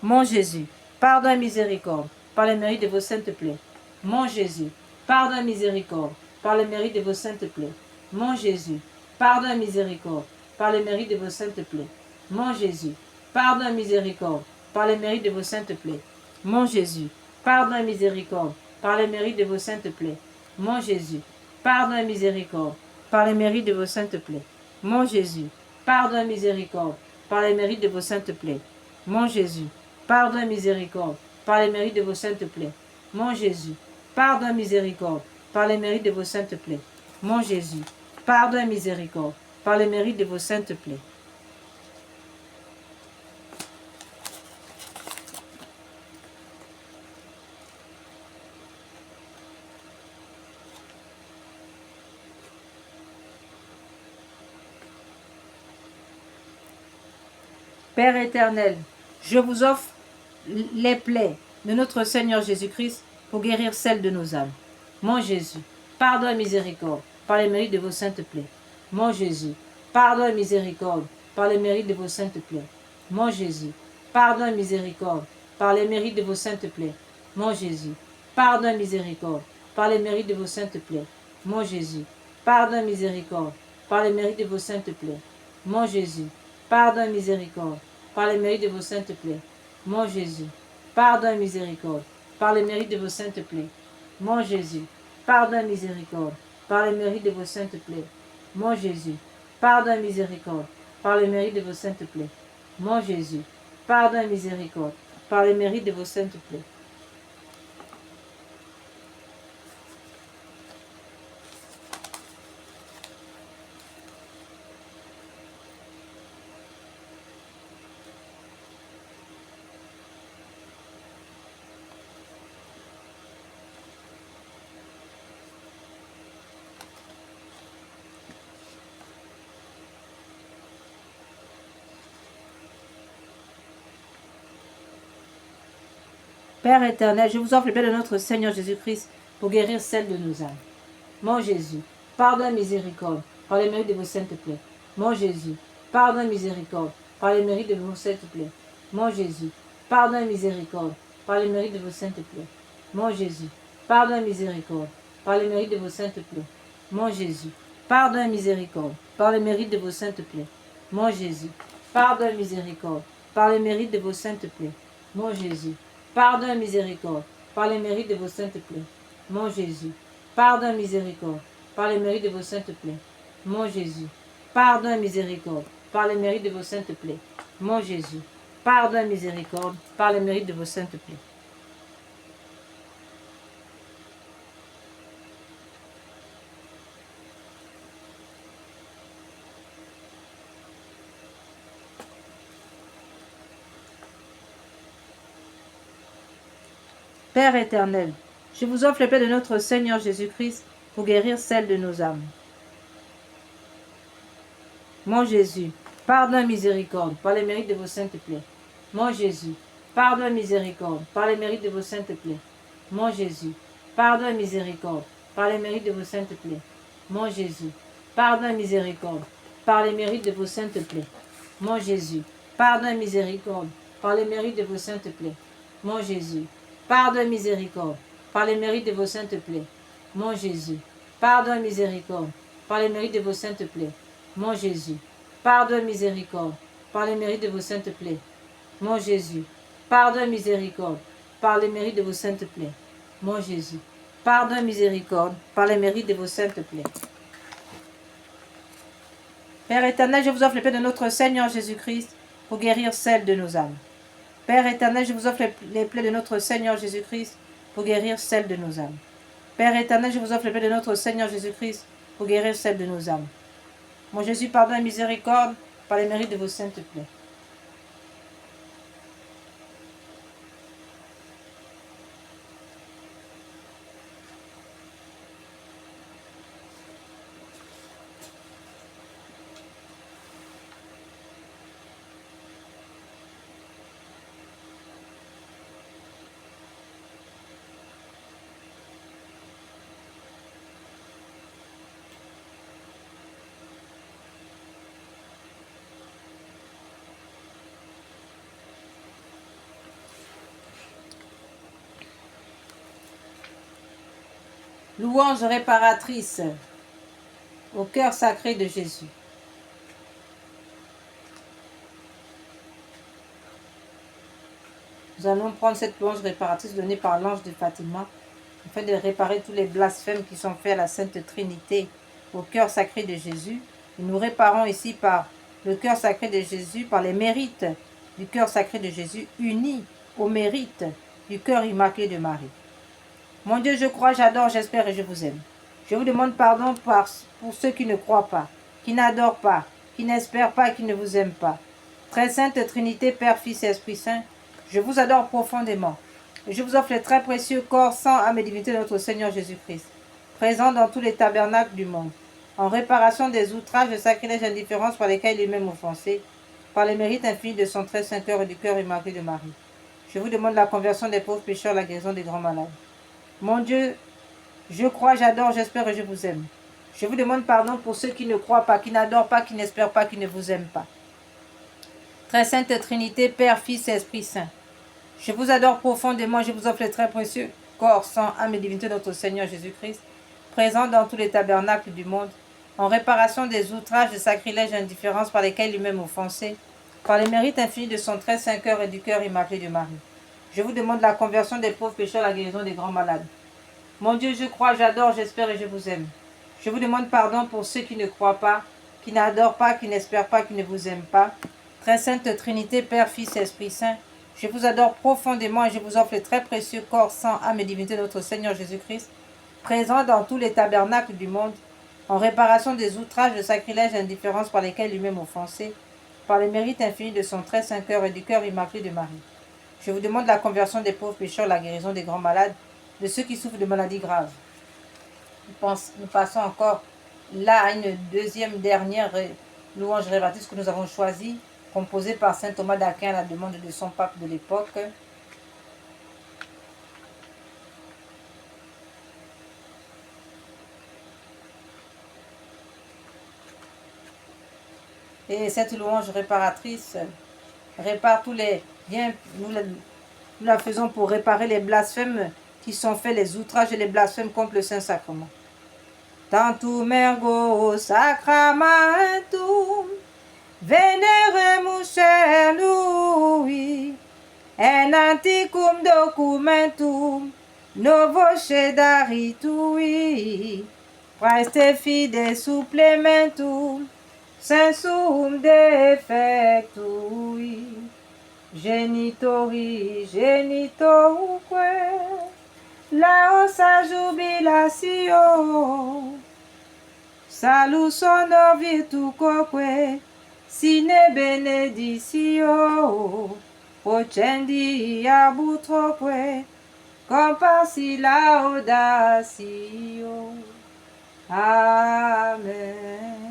Mon Jésus, pardon et miséricorde, par les mérites de vos saintes plaies. Mon Jésus, pardon et miséricorde, par les mérites de vos saintes plaies. Mon Jésus, pardon et miséricorde, par les mérites de vos saintes plaies. Mon Jésus, pardon et miséricorde, par les mérites de vos saintes plaies. Mon Jésus, pardon et miséricorde, par les mérites de vos saintes plaies. Mon Jésus, pardon et miséricorde, par les mérites de vos saintes plaies. Mon Jésus, pardon et miséricorde, par les mérites de vos saintes plaies. Mon Jésus, pardon et miséricorde, par les mérites de vos saintes plaies. Mon Jésus, pardon et miséricorde, par les mérites de vos saintes plaies. Mon Jésus, pardon et miséricorde, par les mérites de vos saintes plaies. Père éternel, je vous offre les plaies de notre Seigneur Jésus-Christ pour guérir celles de nos âmes. Mon Jésus, pardon et miséricorde, par les mérites de vos saintes plaies. Mon Jésus, pardon et miséricorde, par les mérites de vos saintes plaies. Mon Jésus, pardon et miséricorde, par les mérites de vos saintes plaies. Mon Jésus, pardon et miséricorde, par les mérites de vos saintes plaies. Mon Jésus, pardon et miséricorde, par les mérites de vos saintes plaies. Mon Jésus, pardon et miséricorde, par les mérites de vos saintes plaies. Mon Jésus, pardon et miséricorde, par les mérites de vos saintes plaies. Mon Jésus, pardon et miséricorde, par les mérites de vos saintes plaies. Mon Jésus, pardon et miséricorde, par les mérites de vos saintes plaies. Mon Jésus, pardon et miséricorde, par les mérites de vos saintes plaies. Père éternel, je vous offre le bien de notre Seigneur Jésus-Christ pour guérir celle de nos âmes. Mon Jésus, pardon et miséricorde, par les mérites de vos saintes plaies. Mon Jésus, pardon et miséricorde, par les mérites de vos saintes plaies. Mon Jésus, pardon et miséricorde, par les mérites de vos saintes plaies. Mon Jésus, pardon et miséricorde, par les mérites de vos saintes plaies. Mon Jésus, pardon et miséricorde, par les mérites de vos saintes plaies. Mon Jésus, pardon et miséricorde, par les mérites de vos saintes plaies. Mon Jésus, pardon et miséricorde, par les mérites de vos saintes plaies. Mon Jésus, pardon et miséricorde, par les mérites de vos saintes plaies. Mon Jésus, pardon et miséricorde, par les mérites de vos saintes plaies. Mon Jésus, pardon et miséricorde, par les mérites de vos saintes plaies. Père éternel, je vous offre le paix de notre Seigneur Jésus-Christ pour guérir celle de nos âmes. Mon Jésus, pardon et miséricorde par les mérites de vos saintes plaies. Mon Jésus, pardon et miséricorde par les mérites de vos saintes plaies. Mon Jésus, pardon et miséricorde par les mérites de vos saintes plaies. Mon Jésus, pardon et miséricorde par les mérites de vos saintes plaies. Mon Jésus, pardon et miséricorde par les mérites de vos saintes plaies. Mon Jésus, pardon et miséricorde par les mérites de vos saintes plaies. Mon Jésus, pardon et miséricorde par les mérites de vos saintes plaies. Mon Jésus, pardon et miséricorde par les mérites de vos saintes plaies. Mon Jésus, pardon et miséricorde par les mérites de vos saintes plaies. Mon Jésus, pardon et miséricorde par les mérites de vos saintes plaies. Père éternel, je vous offre le paix de notre Seigneur Jésus-Christ pour guérir celle de nos âmes. Père éternel, je vous offre les plaies de notre Seigneur Jésus-Christ pour guérir celle de nos âmes. Père éternel, je vous offre les plaies de notre Seigneur Jésus-Christ pour guérir celle de nos âmes. Mon Jésus, pardon et miséricorde par les mérites de vos saintes plaies. Louange réparatrice au cœur sacré de Jésus. Nous allons prendre cette louange réparatrice donnée par l'ange de Fatima afin de réparer tous les blasphèmes qui sont faits à la Sainte Trinité au cœur sacré de Jésus. Et nous réparons ici par le cœur sacré de Jésus, par les mérites du cœur sacré de Jésus unis aux mérites du cœur immaculé de Marie. Mon Dieu, je crois, j'adore, j'espère et je vous aime. Je vous demande pardon pour ceux qui ne croient pas, qui n'adorent pas, qui n'espèrent pas et qui ne vous aiment pas. Très sainte Trinité, Père, Fils et Esprit Saint, je vous adore profondément. Et je vous offre le très précieux corps, sang, âme et divinité de notre Seigneur Jésus-Christ, présent dans tous les tabernacles du monde, en réparation des outrages, de sacrilèges et indifférences par lesquels il est lui-même offensé, par les mérites infinis de son très saint cœur et du cœur immaculé de Marie. Je vous demande la conversion des pauvres pécheurs, la guérison des grands malades. Mon Dieu, Je crois, j'adore, j'espère et je vous aime. Je vous demande pardon pour ceux qui ne croient pas, qui n'adorent pas, qui n'espèrent pas, qui ne vous aiment pas. Très sainte Trinité, Père, Fils et Esprit Saint. Je vous adore profondément, je vous offre le très précieux corps, sang, âme et divinité de notre Seigneur Jésus-Christ, présent dans tous les tabernacles du monde, en réparation des outrages, des sacrilèges et indifférences par lesquels lui-même offensé, par les mérites infinis de son très saint cœur et du cœur immaculé de Marie. Je vous demande la conversion des pauvres pécheurs, la guérison des grands malades. Mon Dieu, je crois, j'adore, j'espère et je vous aime. Je vous demande pardon pour ceux qui ne croient pas, qui n'adorent pas, qui n'espèrent pas, qui ne vous aiment pas. Très sainte Trinité, Père, Fils et Esprit Saint, je vous adore profondément et je vous offre le très précieux corps, sang, âme et divinité de notre Seigneur Jésus-Christ, présent dans tous les tabernacles du monde, en réparation des outrages, de sacrilèges et indifférences par lesquels lui-même offensé, par les mérites infinis de son très saint cœur et du cœur immaculé de Marie. Je vous demande la conversion des pauvres pécheurs, la guérison des grands malades, de ceux qui souffrent de maladies graves. Nous passons encore là à une deuxième, dernière louange révélatrice que nous avons choisie, composée par saint Thomas d'Aquin à la demande de son pape de l'époque. Et cette louange réparatrice répare tous les biens. Nous la faisons pour réparer les blasphèmes qui sont faits, les outrages et les blasphèmes contre le Saint-Sacrement. Tantum ergo sacramentum veneremus cernui, en anticum documentum novoce daritui, praeste fide supplementum sensum defectui, genitori genitoque, laosa jubilatio, salus honor virtucoque, sine beneditio, procendi abutroque, compassi laudatio. Amen.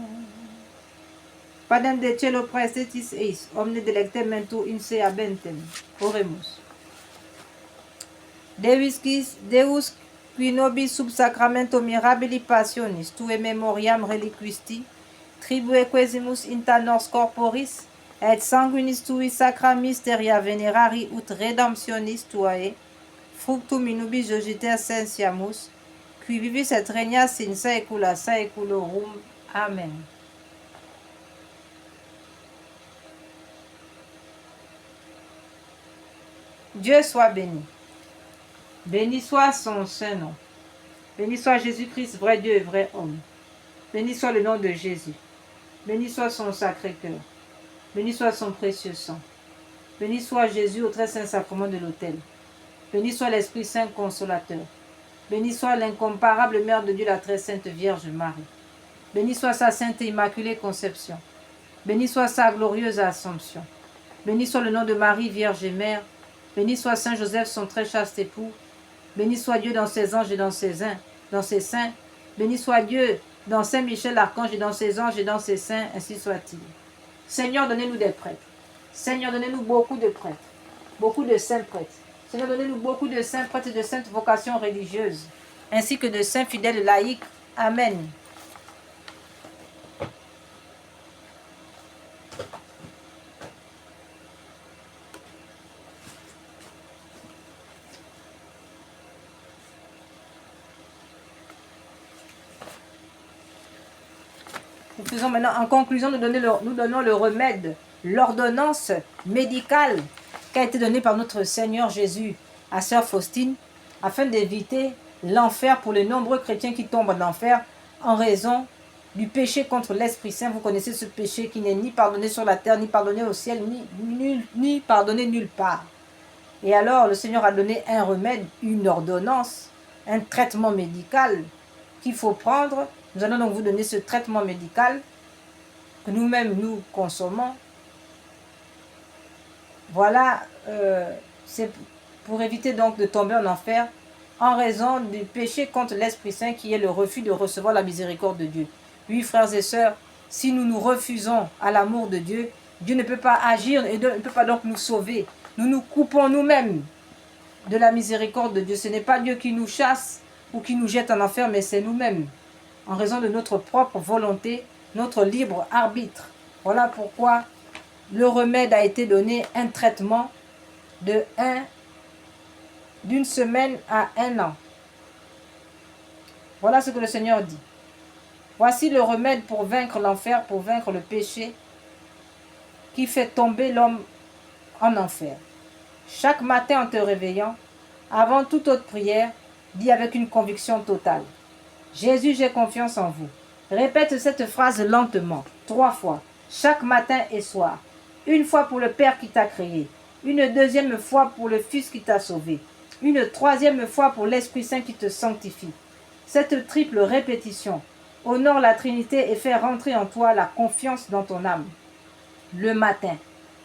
Padem de cielo praestetis eis, omne delectem mentu in se abentem. Oremus. Deus qui nobis sub sacramento mirabili passionis, tue memoriam reliquisti, tribue quesimus inta nos corporis, et sanguinis tui sacra mysteria venerari ut redemptionis tuae, fructum in ubi jogiter sensiamus, qui vivis et regnas in saecula saeculorum. Amen. Dieu soit béni. Béni soit son saint nom. Béni soit Jésus-Christ, vrai Dieu et vrai homme. Béni soit le nom de Jésus. Béni soit son sacré cœur. Béni soit son précieux sang. Béni soit Jésus au très saint sacrement de l'autel. Béni soit l'Esprit Saint consolateur. Béni soit l'incomparable Mère de Dieu, la très sainte Vierge Marie. Béni soit sa sainte et immaculée conception. Béni soit sa glorieuse assomption. Béni soit le nom de Marie, Vierge et Mère. Béni soit Saint Joseph, son très chaste époux. Béni soit Dieu dans ses anges et dans ses saints. Béni soit Dieu dans Saint Michel l'archange et dans ses anges et dans ses saints, ainsi soit-il. Seigneur, donnez-nous des prêtres. Seigneur, donnez-nous beaucoup de prêtres, beaucoup de saints prêtres. Seigneur, donnez-nous beaucoup de saints prêtres et de saintes vocations religieuses, ainsi que de saints fidèles laïcs. Amen. Nous faisons maintenant, en conclusion, nous donnons le remède, l'ordonnance médicale qui a été donnée par notre Seigneur Jésus à Sœur Faustine, afin d'éviter l'enfer pour les nombreux chrétiens qui tombent en enfer en raison du péché contre l'Esprit Saint. Vous connaissez ce péché qui n'est ni pardonné sur la terre, ni pardonné au ciel, ni pardonné nulle part. Et alors, le Seigneur a donné un remède, une ordonnance, un traitement médical qu'il faut prendre. Nous allons donc vous donner ce traitement médical que nous-mêmes nous consommons. Voilà, c'est pour éviter donc de tomber en enfer en raison du péché contre l'Esprit Saint qui est le refus de recevoir la miséricorde de Dieu. Oui, frères et sœurs, si nous nous refusons à l'amour de Dieu, Dieu ne peut pas agir et ne peut pas donc nous sauver. Nous nous coupons nous-mêmes de la miséricorde de Dieu. Ce n'est pas Dieu qui nous chasse, ou qui nous jette en enfer, mais c'est nous-mêmes, en raison de notre propre volonté, notre libre arbitre. Voilà pourquoi le remède a été donné, un traitement d'une semaine à 1 an. Voilà ce que le Seigneur dit. Voici le remède pour vaincre l'enfer, pour vaincre le péché qui fait tomber l'homme en enfer. Chaque matin en te réveillant, avant toute autre prière, dis avec une conviction totale: Jésus, j'ai confiance en vous. Répète cette phrase lentement, 3 fois, chaque matin et soir. Une fois pour le Père qui t'a créé, une deuxième fois pour le Fils qui t'a sauvé, une troisième fois pour l'Esprit Saint qui te sanctifie. Cette triple répétition honore la Trinité et fait rentrer en toi la confiance dans ton âme. Le matin,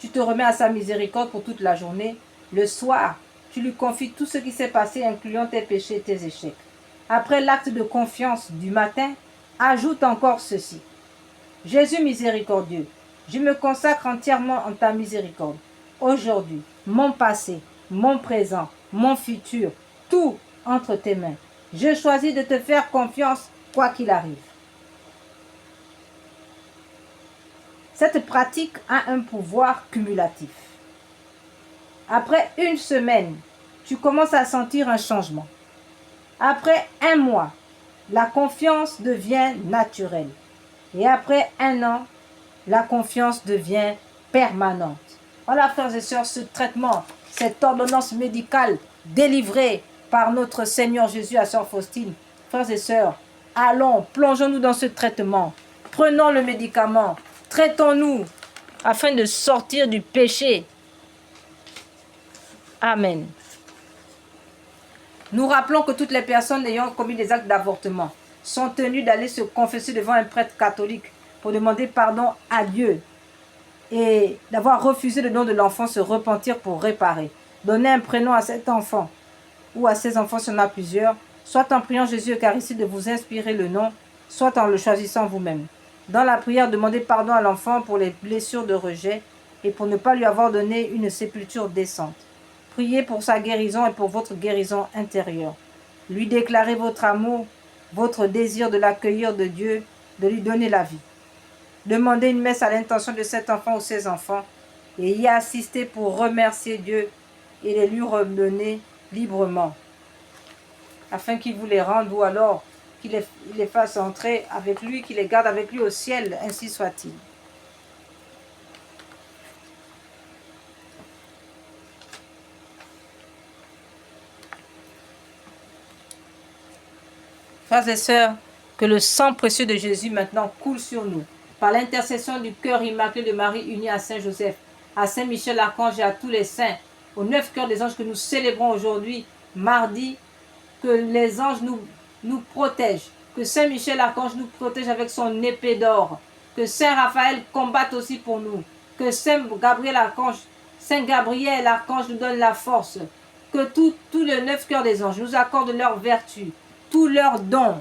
tu te remets à sa miséricorde pour toute la journée. Le soir, tu lui confies tout ce qui s'est passé, incluant tes péchés et tes échecs. Après l'acte de confiance du matin, ajoute encore ceci: Jésus miséricordieux, je me consacre entièrement en ta miséricorde. Aujourd'hui, mon passé, mon présent, mon futur, tout entre tes mains. Je choisis de te faire confiance quoi qu'il arrive. Cette pratique a un pouvoir cumulatif. Après 1 semaine, tu commences à sentir un changement. Après 1 mois, la confiance devient naturelle. Et après 1 an, la confiance devient permanente. Voilà, frères et sœurs, ce traitement, cette ordonnance médicale délivrée par notre Seigneur Jésus à sœur Faustine. Frères et sœurs, allons, plongeons-nous dans ce traitement. Prenons le médicament. Traitons-nous afin de sortir du péché. Amen. Nous rappelons que toutes les personnes ayant commis des actes d'avortement sont tenues d'aller se confesser devant un prêtre catholique pour demander pardon à Dieu et d'avoir refusé le nom de l'enfant, se repentir pour réparer. Donner un prénom à cet enfant ou à ses enfants si on a plusieurs, soit en priant Jésus Eucharistique de vous inspirer le nom, soit en le choisissant vous-même. Dans la prière, demandez pardon à l'enfant pour les blessures de rejet et pour ne pas lui avoir donné une sépulture décente. Priez pour sa guérison et pour votre guérison intérieure. Lui déclarez votre amour, votre désir de l'accueillir de Dieu, de lui donner la vie. Demandez une messe à l'intention de cet enfant ou ses enfants et y assister pour remercier Dieu et les lui redonner librement, afin qu'il vous les rende ou alors qu'il les fasse entrer avec lui, qu'il les garde avec lui au ciel, ainsi soit-il. Frères et sœurs, que le sang précieux de Jésus maintenant coule sur nous, par l'intercession du cœur immaculé de Marie uni à Saint Joseph, à Saint Michel Archange et à tous les saints, aux 9 cœurs des anges que nous célébrons aujourd'hui, mardi, que les anges nous protègent, que Saint Michel Archange nous protège avec son épée d'or, que Saint Raphaël combatte aussi pour nous, que Saint Gabriel Archange nous donne la force, que tous les 9 cœurs des anges nous accordent leur vertu, tous leurs dons,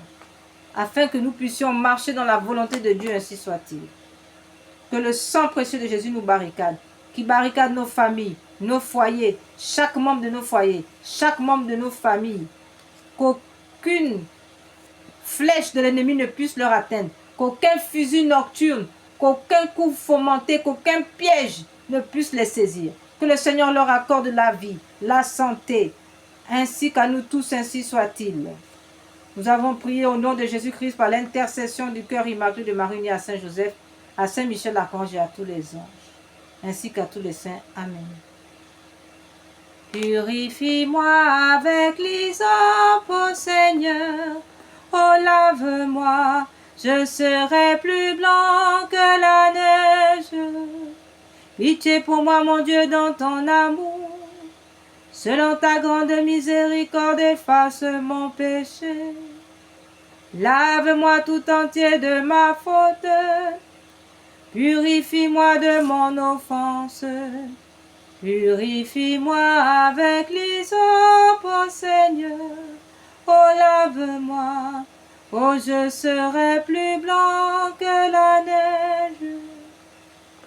afin que nous puissions marcher dans la volonté de Dieu, ainsi soit-il. Que le sang précieux de Jésus nous barricade, qui barricade nos familles, nos foyers, chaque membre de nos foyers, chaque membre de nos familles, qu'aucune flèche de l'ennemi ne puisse leur atteindre, qu'aucun fusil nocturne, qu'aucun coup fomenté, qu'aucun piège ne puisse les saisir. Que le Seigneur leur accorde la vie, la santé, ainsi qu'à nous tous, ainsi soit-il. Nous avons prié au nom de Jésus-Christ par l'intercession du cœur immaculé de Marie unie à Saint Joseph, à Saint Michel Archange et à tous les anges, ainsi qu'à tous les saints. Amen. Purifie-moi avec l'hysope, ô Seigneur, oh lave-moi, je serai plus blanc que la neige. Pitié pour moi, mon Dieu, dans ton amour, selon ta grande miséricorde, efface mon péché. Lave-moi tout entier de ma faute, purifie-moi de mon offense. Purifie-moi avec l'hysope, ô Seigneur, oh lave-moi, oh je serai plus blanc que la neige.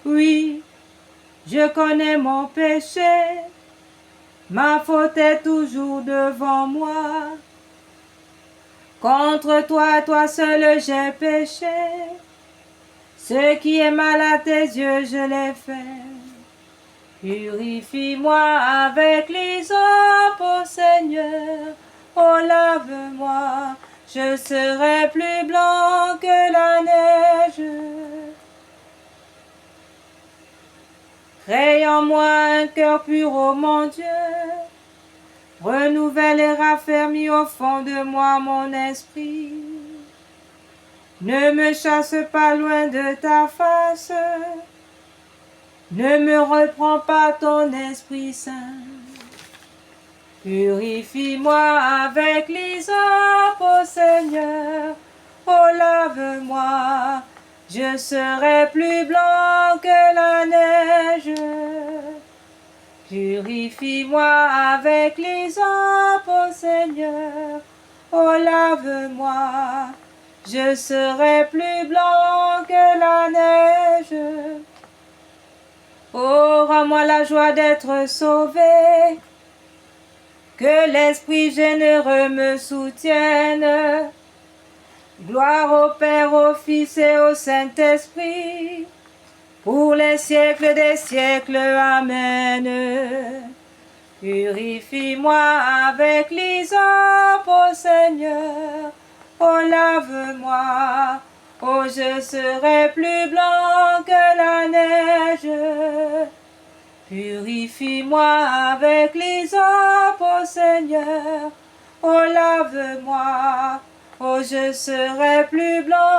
Oui, je connais mon péché, ma faute est toujours devant moi. Contre toi, toi seul, j'ai péché. Ce qui est mal à tes yeux, je l'ai fait. Purifie-moi avec l'hysope, ô Seigneur. Oh, lave-moi, je serai plus blanc que la neige. Crée en moi un cœur pur, ô mon Dieu. Renouvelle et raffermis au fond de moi mon esprit. Ne me chasse pas loin de ta face. Ne me reprends pas ton Esprit Saint. Purifie-moi avec l'hysope, ô Seigneur. Oh, lave-moi, je serai plus blanc que la neige. Purifie-moi avec l'hysope, ô Seigneur. Oh, lave-moi, je serai plus blanc que la neige. Oh, rends-moi la joie d'être sauvé, que l'Esprit généreux me soutienne. Gloire au Père, au Fils et au Saint-Esprit, pour les siècles des siècles. Amen. Purifie-moi avec l'hysope, ô Seigneur. Oh, lave-moi, oh, je serai plus blanc que la neige. Purifie-moi avec l'hysope, ô Seigneur. Oh, lave-moi, oh, je serai plus blanc